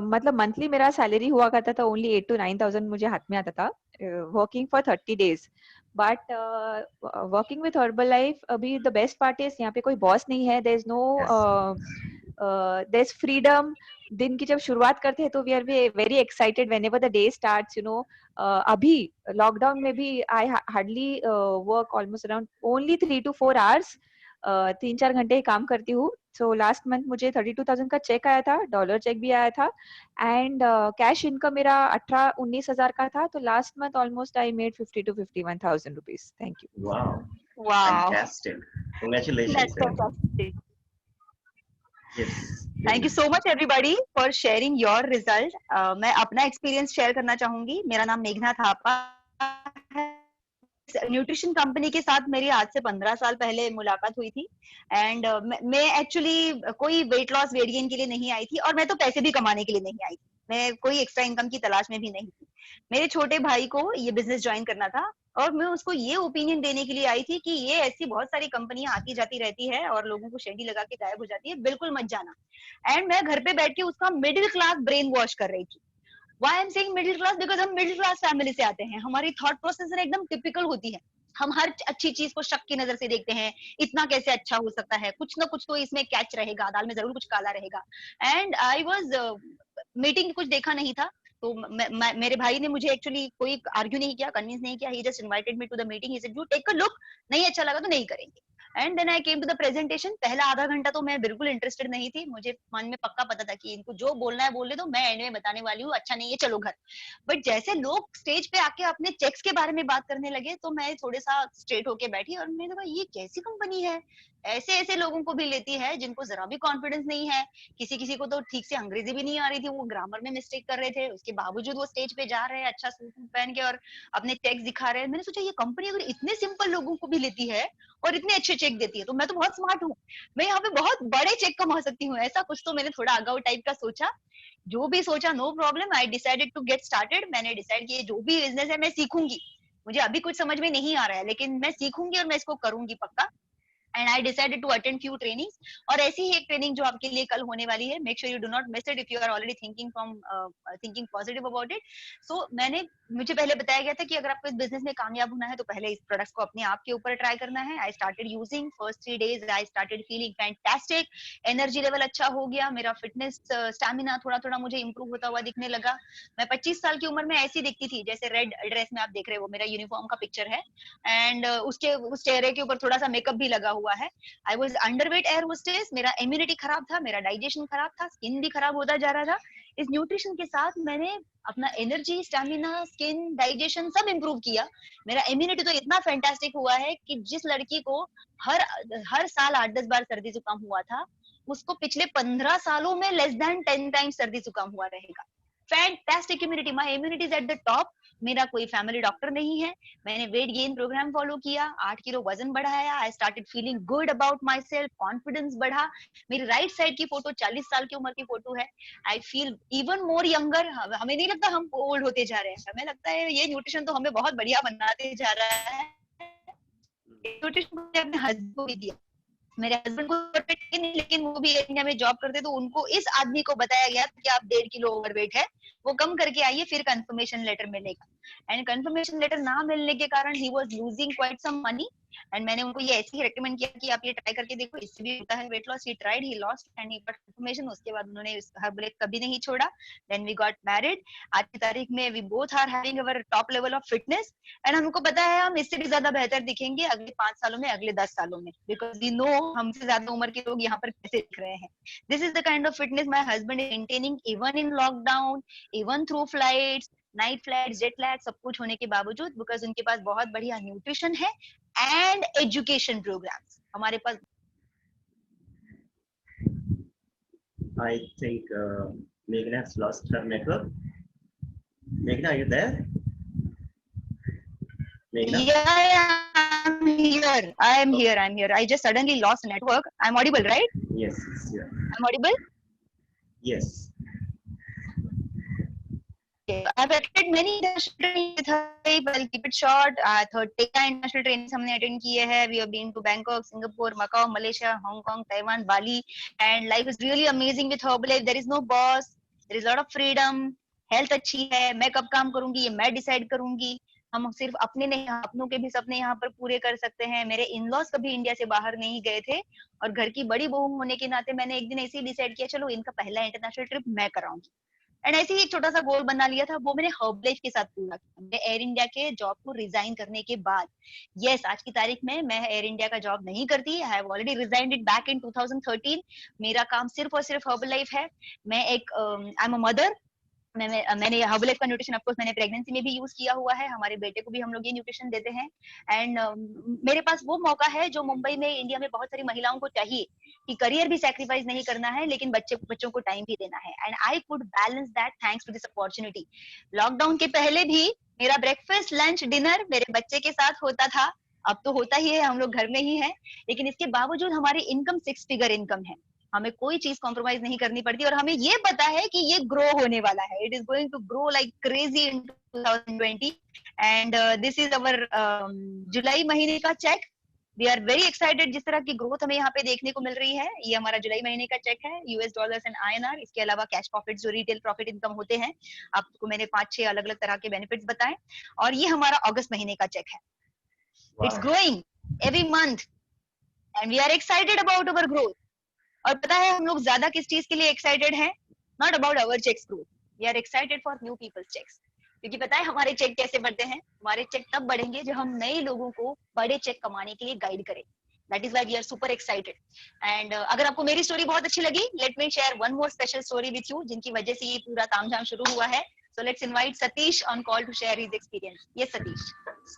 मतलब मंथली मेरा सैलरी हुआ करता था ओनली 8 to 9,000 मुझे हाथ में आता था, working for 30 days। But working with Herbalife, अभी द बेस्ट पार्ट इज यहाँ पे कोई बॉस नहीं है, there is no, there is freedom. दिन की जब शुरुआत करते हैं तो we are very excited whenever the day starts, अभी लॉकडाउन में भी I hardly work almost around only 3 to 4 hours। 3-4 घंटे ही काम करती हूँ। सो लास्ट मंथ मुझे 32,000 का चेक आया था, डॉलर चेक भी आया था, एंड कैश इनकम मेरा 18-19 हजार का था। तो last month almost I made 50 to 51,000 rupees. Thank you. Wow, fantastic. Congratulations. That's fantastic. Yes. Thank you so much everybody for sharing your result. मैं अपना एक्सपीरियंस शेयर करना चाहूंगी। मेरा नाम मेघना थापा है। न्यूट्रिशन कंपनी के साथ मेरी आज से 15 साल पहले मुलाकात हुई थी। एंड मैं एक्चुअली कोई वेट लॉस वेरिएंट के लिए नहीं आई थी, और मैं तो पैसे भी कमाने के लिए नहीं आई थी। मैं कोई एक्स्ट्रा इनकम की तलाश में भी नहीं थी। मेरे छोटे भाई को ये बिजनेस ज्वाइन करना था और मैं उसको ये ओपिनियन देने के लिए आई थी कि ये ऐसी बहुत सारी कंपनियां आती जाती रहती है और लोगों को शेडी लगा के गायब हो जाती है, बिल्कुल मत जाना। एंड मैं घर पे बैठ के उसका मिडिल क्लास ब्रेन वॉश कर रही थी। Why I'm saying middle class? Because हम मिडिल क्लास फैमिली से आते हैं, हमारी थॉट प्रोसेस एकदम टिपिकल होती है। हम हर अच्छी चीज को शक की नजर से देखते हैं, इतना कैसे अच्छा हो सकता है, कुछ ना कुछ तो इसमें कैच रहेगा, दाल में जरूर कुछ काला रहेगा। एंड आई वाज मीटिंग कुछ देखा नहीं था, तो मेरे भाई ने मुझे एक्चुअली कोई आर्ग्यू नहीं किया, कन्विंस नहीं किया, he just invited me to the meeting, he said you take a look, नहीं अच्छा लगा तो नहीं करेंगे। And then I came to the presentation. पहला आधा घंटा तो मैं बिल्कुल इंटरेस्टेड नहीं थी, मुझे मन में पक्का पता था कि इनको जो बोलना है बोल दे, तो मैं एंड में बताने वाली हूँ अच्छा नहीं है चलो घर। बट जैसे लोग स्टेज पे आके अपने चेक्स के बारे में बात करने लगे तो मैं थोड़े सा स्ट्रेट होके बैठी और मैंने कहा ये कैसी कंपनी है, ऐसे ऐसे लोगों को भी लेती है जिनको जरा भी कॉन्फिडेंस नहीं है। किसी किसी को तो ठीक से अंग्रेजी भी नहीं आ रही थी, वो ग्रामर में मिस्टेक कर रहे थे, उसके बावजूद वो स्टेज पे जा रहे हैं अच्छा सूट पहन के और अपने चेक दिखा रहे हैं। मैंने सोचा ये कंपनी अगर इतने सिंपल लोगों को भी लेती है और इतने अच्छे चेक देती है तो मैं तो बहुत स्मार्ट हूँ, मैं यहाँ पे बहुत बड़े चेक कमा सकती हूँ। ऐसा कुछ तो मैंने थोड़ा अगाऊ टाइप का सोचा। जो भी सोचा no problem, I decided to get started. मैंने डिसाइड किया जो भी बिजनेस है मैं सीखूंगी, मुझे अभी कुछ समझ में नहीं आ रहा है लेकिन मैं सीखूंगी और मैं इसको करूंगी पक्का। And I decided to attend few trainings, और ऐसी ही एक ट्रेनिंग जो आपके लिए कल होने वाली है, make sure you do not miss it if you are already thinking positive about it. So मुझे पहले बताया गया था कि अगर आपको इस बिजनेस में कामयाब होना है तो पहले इस प्रोडक्ट्स को अपने आप के ऊपर ट्राई करना है। I started using, first 3 days I started feeling fantastic, energy level अच्छा हो गया, मेरा फिटनेस स्टैमिना थोड़ा थोड़ा मुझे इंप्रूव होता हुआ दिखने लगा। मैं 25 साल की उम्र में ऐसी दिखती थी, जैसे रेड ड्रेस में आप देख रहे हो मेरा यूनिफॉर्म का पिक्चर है, एंड उसके उस चेहरे के ऊपर थोड़ा सा मेकअप भी लगा हुआ है। I was underweight air hostess, मेरा इम्यूनिटी खराब था, मेरा डाइजेशन खराब था, स्किन भी खराब होता जा रहा था। इस न्यूट्रिशन के साथ मैंने अपना एनर्जी, स्टैमिना, स्किन, डाइजेशन सब इंप्रूव किया। मेरा इम्यूनिटी तो इतना फैंटास्टिक हुआ है कि जिस लड़की को हर साल 8-10 बार सर्दी जुकाम हुआ था, उसको पिछले 15 सालों में लेस देन 10 टाइम्स सर्दी जुकाम हुआ रहेगा। Fantastic immunity, my immunity is at the top. मेरा कोई फैमिली डॉक्टर नहीं है, मैंने वेट गेन प्रोग्राम फॉलो किया, 8 किलो वजन बढ़ाया, I started feeling good about my self, confidence बढ़ा। मेरी राइट साइड की फोटो 40 साल की उम्र की फोटो है। I feel even more younger. हमें नहीं लगता हम ओल्ड होते जा रहे हैं, हमें लगता है ये न्यूट्रिशन तो हमें बहुत बढ़िया बनाते जा रहा है। न्यूट्रिशन मैंने अपने हस्बैंड को भी दिया, मेरे हस्बैंड को ओवरवेट नहीं, लेकिन वो भी इंडिया में जॉब करते, तो उनको इस आदमी को बताया गया कि आप 1.5 किलो ओवरवेट है, वो कम करके आइए फिर कंफर्मेशन लेटर मिलेगा। एंड कंफर्मेशन लेटर ना मिलने के कारण ही was losing quite some money. And मैंने उनको ये ऐसे ही रेकमेंड किया कि आप ये ट्राई करके देखो, इससे भी होता है weight loss. He tried, he lost and he got confirmation. उसके बाद उन्होंने हर्बल कभी नहीं छोड़ा। Then we got married. आज की तारीख में we both are having our top level of fitness, and हमको पता है हम इससे भी ज्यादा बेहतर दिखेंगे अगले 5 सालों में, अगले 10 सालों में, बिकॉज वी नो हमसे ज्यादा उम्र के लोग यहाँ पर कैसे दिख रहे हैं। This is the kind of fitness my husband is maintaining even in lockdown, even through flights, night flights, jet lag, सब कुछ होने के बावजूद, बिकॉज उनके पास बहुत बढ़िया न्यूट्रिशन है एंड एजुकेशन प्रोग्राम्स। हमारे पास I think Meghna has lost her network. Meghna, are you there? Meghna? Yeah, I'm here. I just suddenly lost network. I'm audible, right? Yes, yeah. I'm audible? Yes. Okay. I've attended many international trainings with her. I'll keep it short. 30 international trainings हमने attend किए हैं. We have been to Bangkok, Singapore, Macau, Malaysia, Hong Kong, Taiwan, Bali, and life is really amazing with Herbalife. There is no boss. There is a lot of freedom. Health अच्छी है. मैं कब काम करूंगी ये मैं decide करूंगी. हम सिर्फ अपने नहीं, अपनों के भी सपने यहाँ पर पूरे कर सकते हैं। मेरे इन-लॉज कभी इंडिया से बाहर नहीं गए थे, और घर की बड़ी बहू होने के नाते मैंने एक दिन ऐसे ही डिसाइड किया चलो इनका पहला इंटरनेशनल ट्रिप मैं कराऊंगी। एंड ऐसे ही एक छोटा सा गोल बना लिया था, वो मैंने हर्बलाइफ के साथ पूरा किया। मैं एयर इंडिया के जॉब को रिजाइन करने के बाद, यस आज की तारीख में मैं एयर इंडिया का जॉब नहीं करती, I have already resigned it back in 2013। मेरा काम सिर्फ और सिर्फ हर्बलाइफ है। मैं एक आई एम अ मदर। मैंने हर्बलाइफ का न्यूट्रिशन ऑफ कोर्स मैंने प्रेगनेंसी में भी यूज किया हुआ है, हमारे बेटे को भी हम लोग ये न्यूट्रिशन देते हैं। एंड मेरे पास वो मौका है जो मुंबई में, इंडिया में बहुत सारी महिलाओं को चाहिए, कि करियर भी सैक्रिफाइस नहीं करना है लेकिन बच्चों को टाइम भी देना है। And I could balance that thanks to this opportunity. Lockdown के पहले भी मेरा ब्रेकफास्ट, लंच, डिनर मेरे बच्चे के साथ होता था। अब तो होता ही है, हम लोग घर में ही है, लेकिन इसके बावजूद हमारी इनकम 6 फिगर इनकम है। हमें कोई चीज कॉम्प्रोमाइज नहीं करनी पड़ती, और हमें ये पता है कि ये ग्रो होने वाला है। It is going to grow like crazy into 2020 and this is our जुलाई महीने का cheque. We are very excited जिस तरह की ग्रोथ हमें यहाँ पे देखने को मिल रही है. ये हमारा जुलाई महीने का चेक है, US डॉलर्स एंड INR. इसके अलावा कैश प्रॉफिट जो रिटेल प्रॉफिट इनकम होते हैं, आपको मैंने 5-6 अलग अलग तरह के बेनिफिट्स बताए. और ये हमारा अगस्त महीने का चेक है. It's growing every month and we are excited about our growth. और पता है हम लोग ज्यादा किस चीज के लिए एक्साइटेड हैं? Not about our checks growth. We are excited for new people's checks. क्योंकि पता है हमारे चेक कैसे बढ़ते हैं? हमारे चेक तब बढ़ेंगे जब हम नए लोगों को बड़े चेक कमाने के लिए गाइड करें. That is why we are super excited. And अगर आपको मेरी स्टोरी बहुत अच्छी लगी, let me share one more special story with you, जिनकी वजह से ये पूरा तामझाम शुरू हुआ है. So let's invite Satish on call to share his experience. Yes, Satish.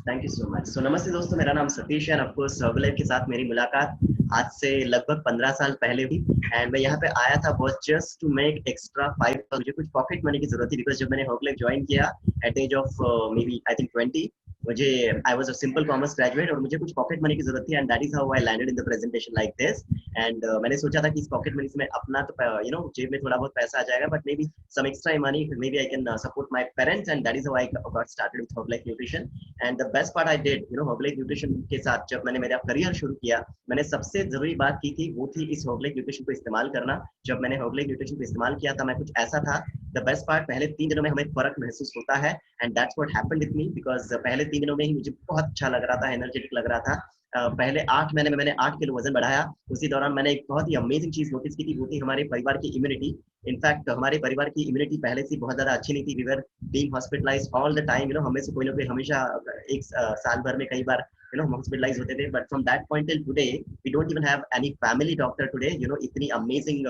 Thank you so much. So नमस्ते दोस्तों, मेरा नाम सतीश है. ऑफ कोर्स हर्बलाइफ के साथ मेरी मुलाकात आज से लगभग 15 साल पहले हुई. एंड मैं यहाँ पे आया था बस जस्ट टू मेक एक्स्ट्रा 5. मुझे कुछ पॉकेट मनी की जरूरत थी बिकॉज जब मैंने हर्बलाइफ ज्वाइन किया at age of maybe I think 20, मुझे I was a simple commerce graduate और मुझे कुछ पॉकेट मनी की जरूरत थी. And that is how I landed in the presentation like this. And मैंने सोचा था कि इस पॉकेट मनी से मैं अपना तो यू नो जेब में थोड़ा बहुत पैसा आ जाएगा, but maybe some extra money maybe I can support my parents. And that is how I got started with Herbalife nutrition. And the best part I did, you know, Herbalife nutrition के साथ जब मैंने मेरा करियर शुरू किया, मैंने सबसे जरूरी बात की थी वो थी इस हर्बलाइफ न्यूट्रिशन को इस्तेमाल करना. जब मैंने हर्बलाइफ न्यूट्रिशन को इस्तेमाल किया था, मैं कुछ ऐसा था, द बेस्ट पार्ट, पहले 3 दिनों में हमें फर्क महसूस होता है. And that's what happened with me because पहले 3 दिनों में ही मुझे बहुत अच्छा लग रहा था, एनर्जेटिक लग रहा था. पहले 8 महीने में मैंने 8 किलो वजन बढ़ाया. उसी दौरान मैंने एक बहुत ही अमेजिंग चीज नोटिस की थी, वो थी हमारे परिवार की इम्यूनिटी. इनफैक्ट हमारे परिवार की इम्यूनिटी पहले से बहुत ज्यादा अच्छी नहीं थी. We were being hospitalized all the time, you know, हमें से कोई ना कोई हमेशा एक साल भर में कई बार यू नो हॉस्पिटलाइज होते थे. But from that point till today we don't even have any family doctor today. You know, इतनी अमेजिंग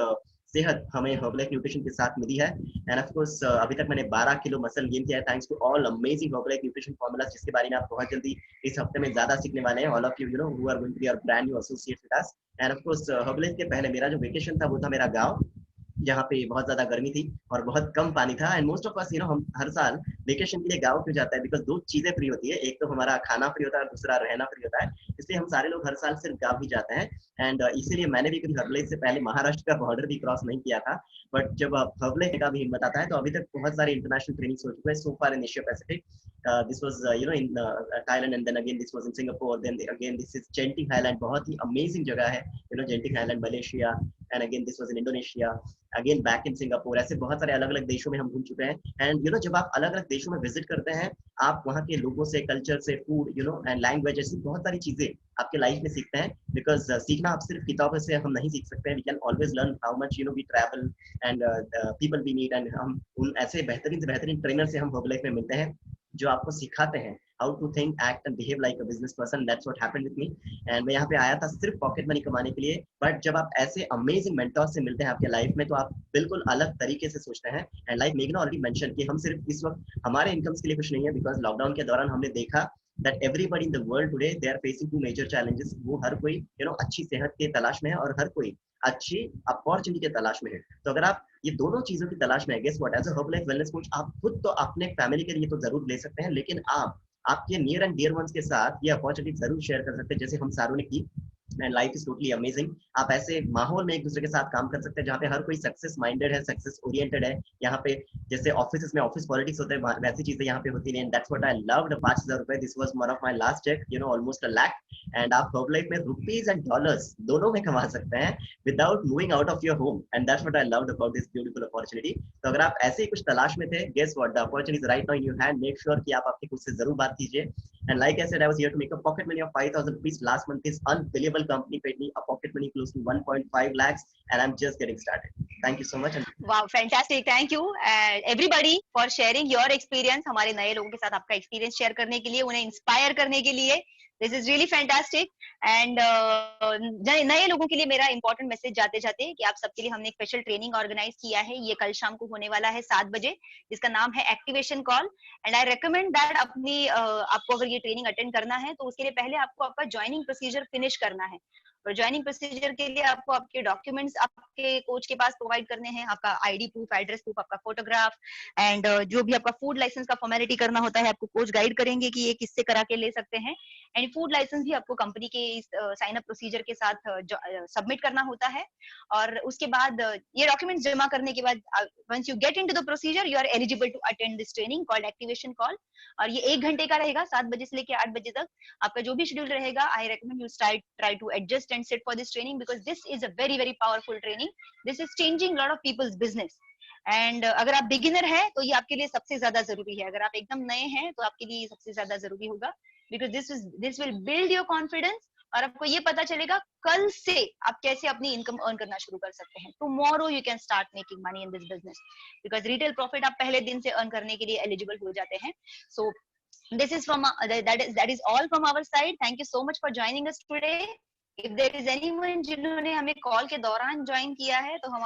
सेहत हमें हर्बलाइफ न्यूट्रिशन के साथ मिली है. एंड ऑफ कोर्स अभी तक मैंने 12 किलो मसल गेन किया है thanks to all amazing Herbalife nutrition formulas, जिसके बारे में आप बहुत जल्दी इस हफ्ते में ज्यादा सीखने वाले हैं. All of you know who are going to be our brand new associates with us. And of course Herbalife के पहले मेरा जो वेकेशन था वो था मेरा गांव, जहाँ पे बहुत ज्यादा गर्मी थी और बहुत कम पानी था. And most of us you know हम हर साल वेकेशन के लिए गांव क्यों जाता है? बिकॉज 2 चीजें फ्री होती है, एक तो हमारा खाना फ्री होता है और दूसरा रहना फ्री होता है. इसलिए हम सारे लोग हर साल सिर्फ गांव ही जाते हैं. एंड इसीलिए मैंने भी कभी हर्बलाइफ से पहले महाराष्ट्र का बॉर्डर भी क्रॉस नहीं किया था. बट जब हर्बलाइफ का भी हिम्मत आता है तो अभी तक बहुत सारे इंटरनेशनल ट्रेनिंग्स हो चुके हैं so far in Asia Pacific. This was you know in Thailand, and then again this was in Singapore, then again this is Genting Highland, बहुत ही amazing जगह है, you know, Genting Highland Malaysia, and again this was in Indonesia, again back in Singapore. ऐसे बहुत सारे अलग अलग देशों में हम घूम चुके हैं. एंड यू नो जब आप अलग अलग देशों में विजिट करते हैं, आप वहाँ के लोगों से, कल्चर से, food, you know, and language, ऐसी बहुत सारी चीजें आपके लाइफ में सीखते हैं. बिकॉज सीखना आप सिर्फ किताबों से हम नहीं सीख सकते हैं. We can always learn how much you know we travel and people we meet. And हम उन ऐसे बेहतरीन से बेहतरीन ट्रेनर से हम हर्बलाइफ में मिलते हैं जो आपको सिखाते हैं how to think, act and behave like a business person. That's what happened with me. And मैं यहाँ पे आया था सिर्फ पॉकेट मनी कमाने के लिए. बट जब आप ऐसे अमेजिंग मेंटर्स से मिलते हैं आपके लाइफ में, तो आप बिल्कुल अलग तरीके से सोचते हैं. एंड लाइक मेघना ऑलरेडी मेंशन कि हम सिर्फ इस वक्त हमारे इनकम्स के लिए कुछ नहीं है. बिकॉज लॉकडाउन के दौरान हमने देखा that everybody in the world today they are facing 2 major challenges. वो हर कोई you know अच्छी सेहत के तलाश में है और हर कोई अच्छी अपॉर्चुनिटी के तलाश में है. तो अगर आप ये दोनों चीजों की तलाश में है, guess what, as a Herbalife wellness coach आप खुद तो अपने फैमिली के लिए तो जरूर ले सकते हैं, लेकिन आप आपके नियर एंड डियर वंस के साथ ये अपॉर्चुनिटी जरूर शेयर कर सकते हैं, जैसे हम सारों ने की. And life is totally amazing. आप ऐसे माहौल में एक दूसरे के साथ काम कर सकते हैं जहाँ पे हर कोई सक्सेस माइंडेड है, सक्सेस ओरिएंटेड है. यहाँ पे जैसे ऑफिस में ऑफिस पॉलिटिक्स होते हैं, वैसी चीजें यहाँ पे होती नहीं. That's what I loved. 5000 रुपए, this was one of my last cheque, you know, almost a lakh. And आप हर्बलाइफ में रुपीज एंड डॉलर्स दोनों में कमा सकते हैं without moving out of your home. And that's what I loved about this beautiful opportunity. तो अगर आप ऐसे ही कुछ तलाश में थे, guess what, the opportunity is right now in your hand. Make sure कि आप आपके खुद से जरूर बात कीजिए. And like I said, I was here to make a pocket money of 5,000 rupees. Last month, this unbelievable company paid me a pocket money close to 1.5 lakhs, and I'm just getting started. Thank you so much. Wow, fantastic. Thank you everybody for sharing your experience. हमारे नए लोगों के साथ आपका experience share करने के लिए, उन्हें inspire करने के लिए. This is really fantastic. And नए लोगों के लिए मेरा important message जाते जाते कि आप सबके लिए हमने एक स्पेशल ट्रेनिंग ऑर्गेनाइज किया है. ये कल शाम को होने वाला है 7 बजे, जिसका नाम है activation call. And I recommend that आपको अगर ये ट्रेनिंग अटेंड करना है तो उसके लिए पहले आपको आपका ज्वाइनिंग प्रोसीजर फिनिश करना है. और ज्वाइनिंग प्रोसीजर के लिए आपको आपके डॉक्यूमेंट्स आपके कोच के पास प्रोवाइड करने हैं, आपका आईडी प्रूफ, एड्रेस प्रूफ, आपका फोटोग्राफ एंड जो भी आपका फूड लाइसेंस का फॉर्मेलिटी करना होता है आपको कोच गाइड करेंगे कि ये किससे करा के ले सकते हैं। एंड फूड लाइसेंस भी आपको कंपनी के साइन अप प्रोसीजर के साथ सबमिट करना होता है। और उसके बाद ये डॉक्यूमेंट्स जमा करने के बाद once you get into the procedure you are eligible to attend this training called activation call. और ये 1 घंटे का रहेगा, 7 बजे से लेकर 8 बजे तक आपका जो भी शेड्यूल रहेगा। I recommend you try to adjust and sit for this training because this is a very very powerful training. This is changing lot of peoples business. And अगर आप बिगिनर हैं तो ये आपके लिए सबसे ज्यादा जरूरी है। अगर आप एकदम नए हैं तो आपके लिए सबसे ज्यादा जरूरी होगा because this will build your confidence और आपको ये पता चलेगा कल से आप कैसे अपनी इनकम अर्न करना शुरू कर सकते हैं। Tomorrow you can start making money in this business because retail profit आप पहले दिन से अर्न करने के लिए एलिजिबल हो जाते हैं। सो this is from that is all from our side. Thank you so much for joining us today. If there is anyone जिन्होंने हमें कॉल के दौरान ज्वाइन किया है तो हम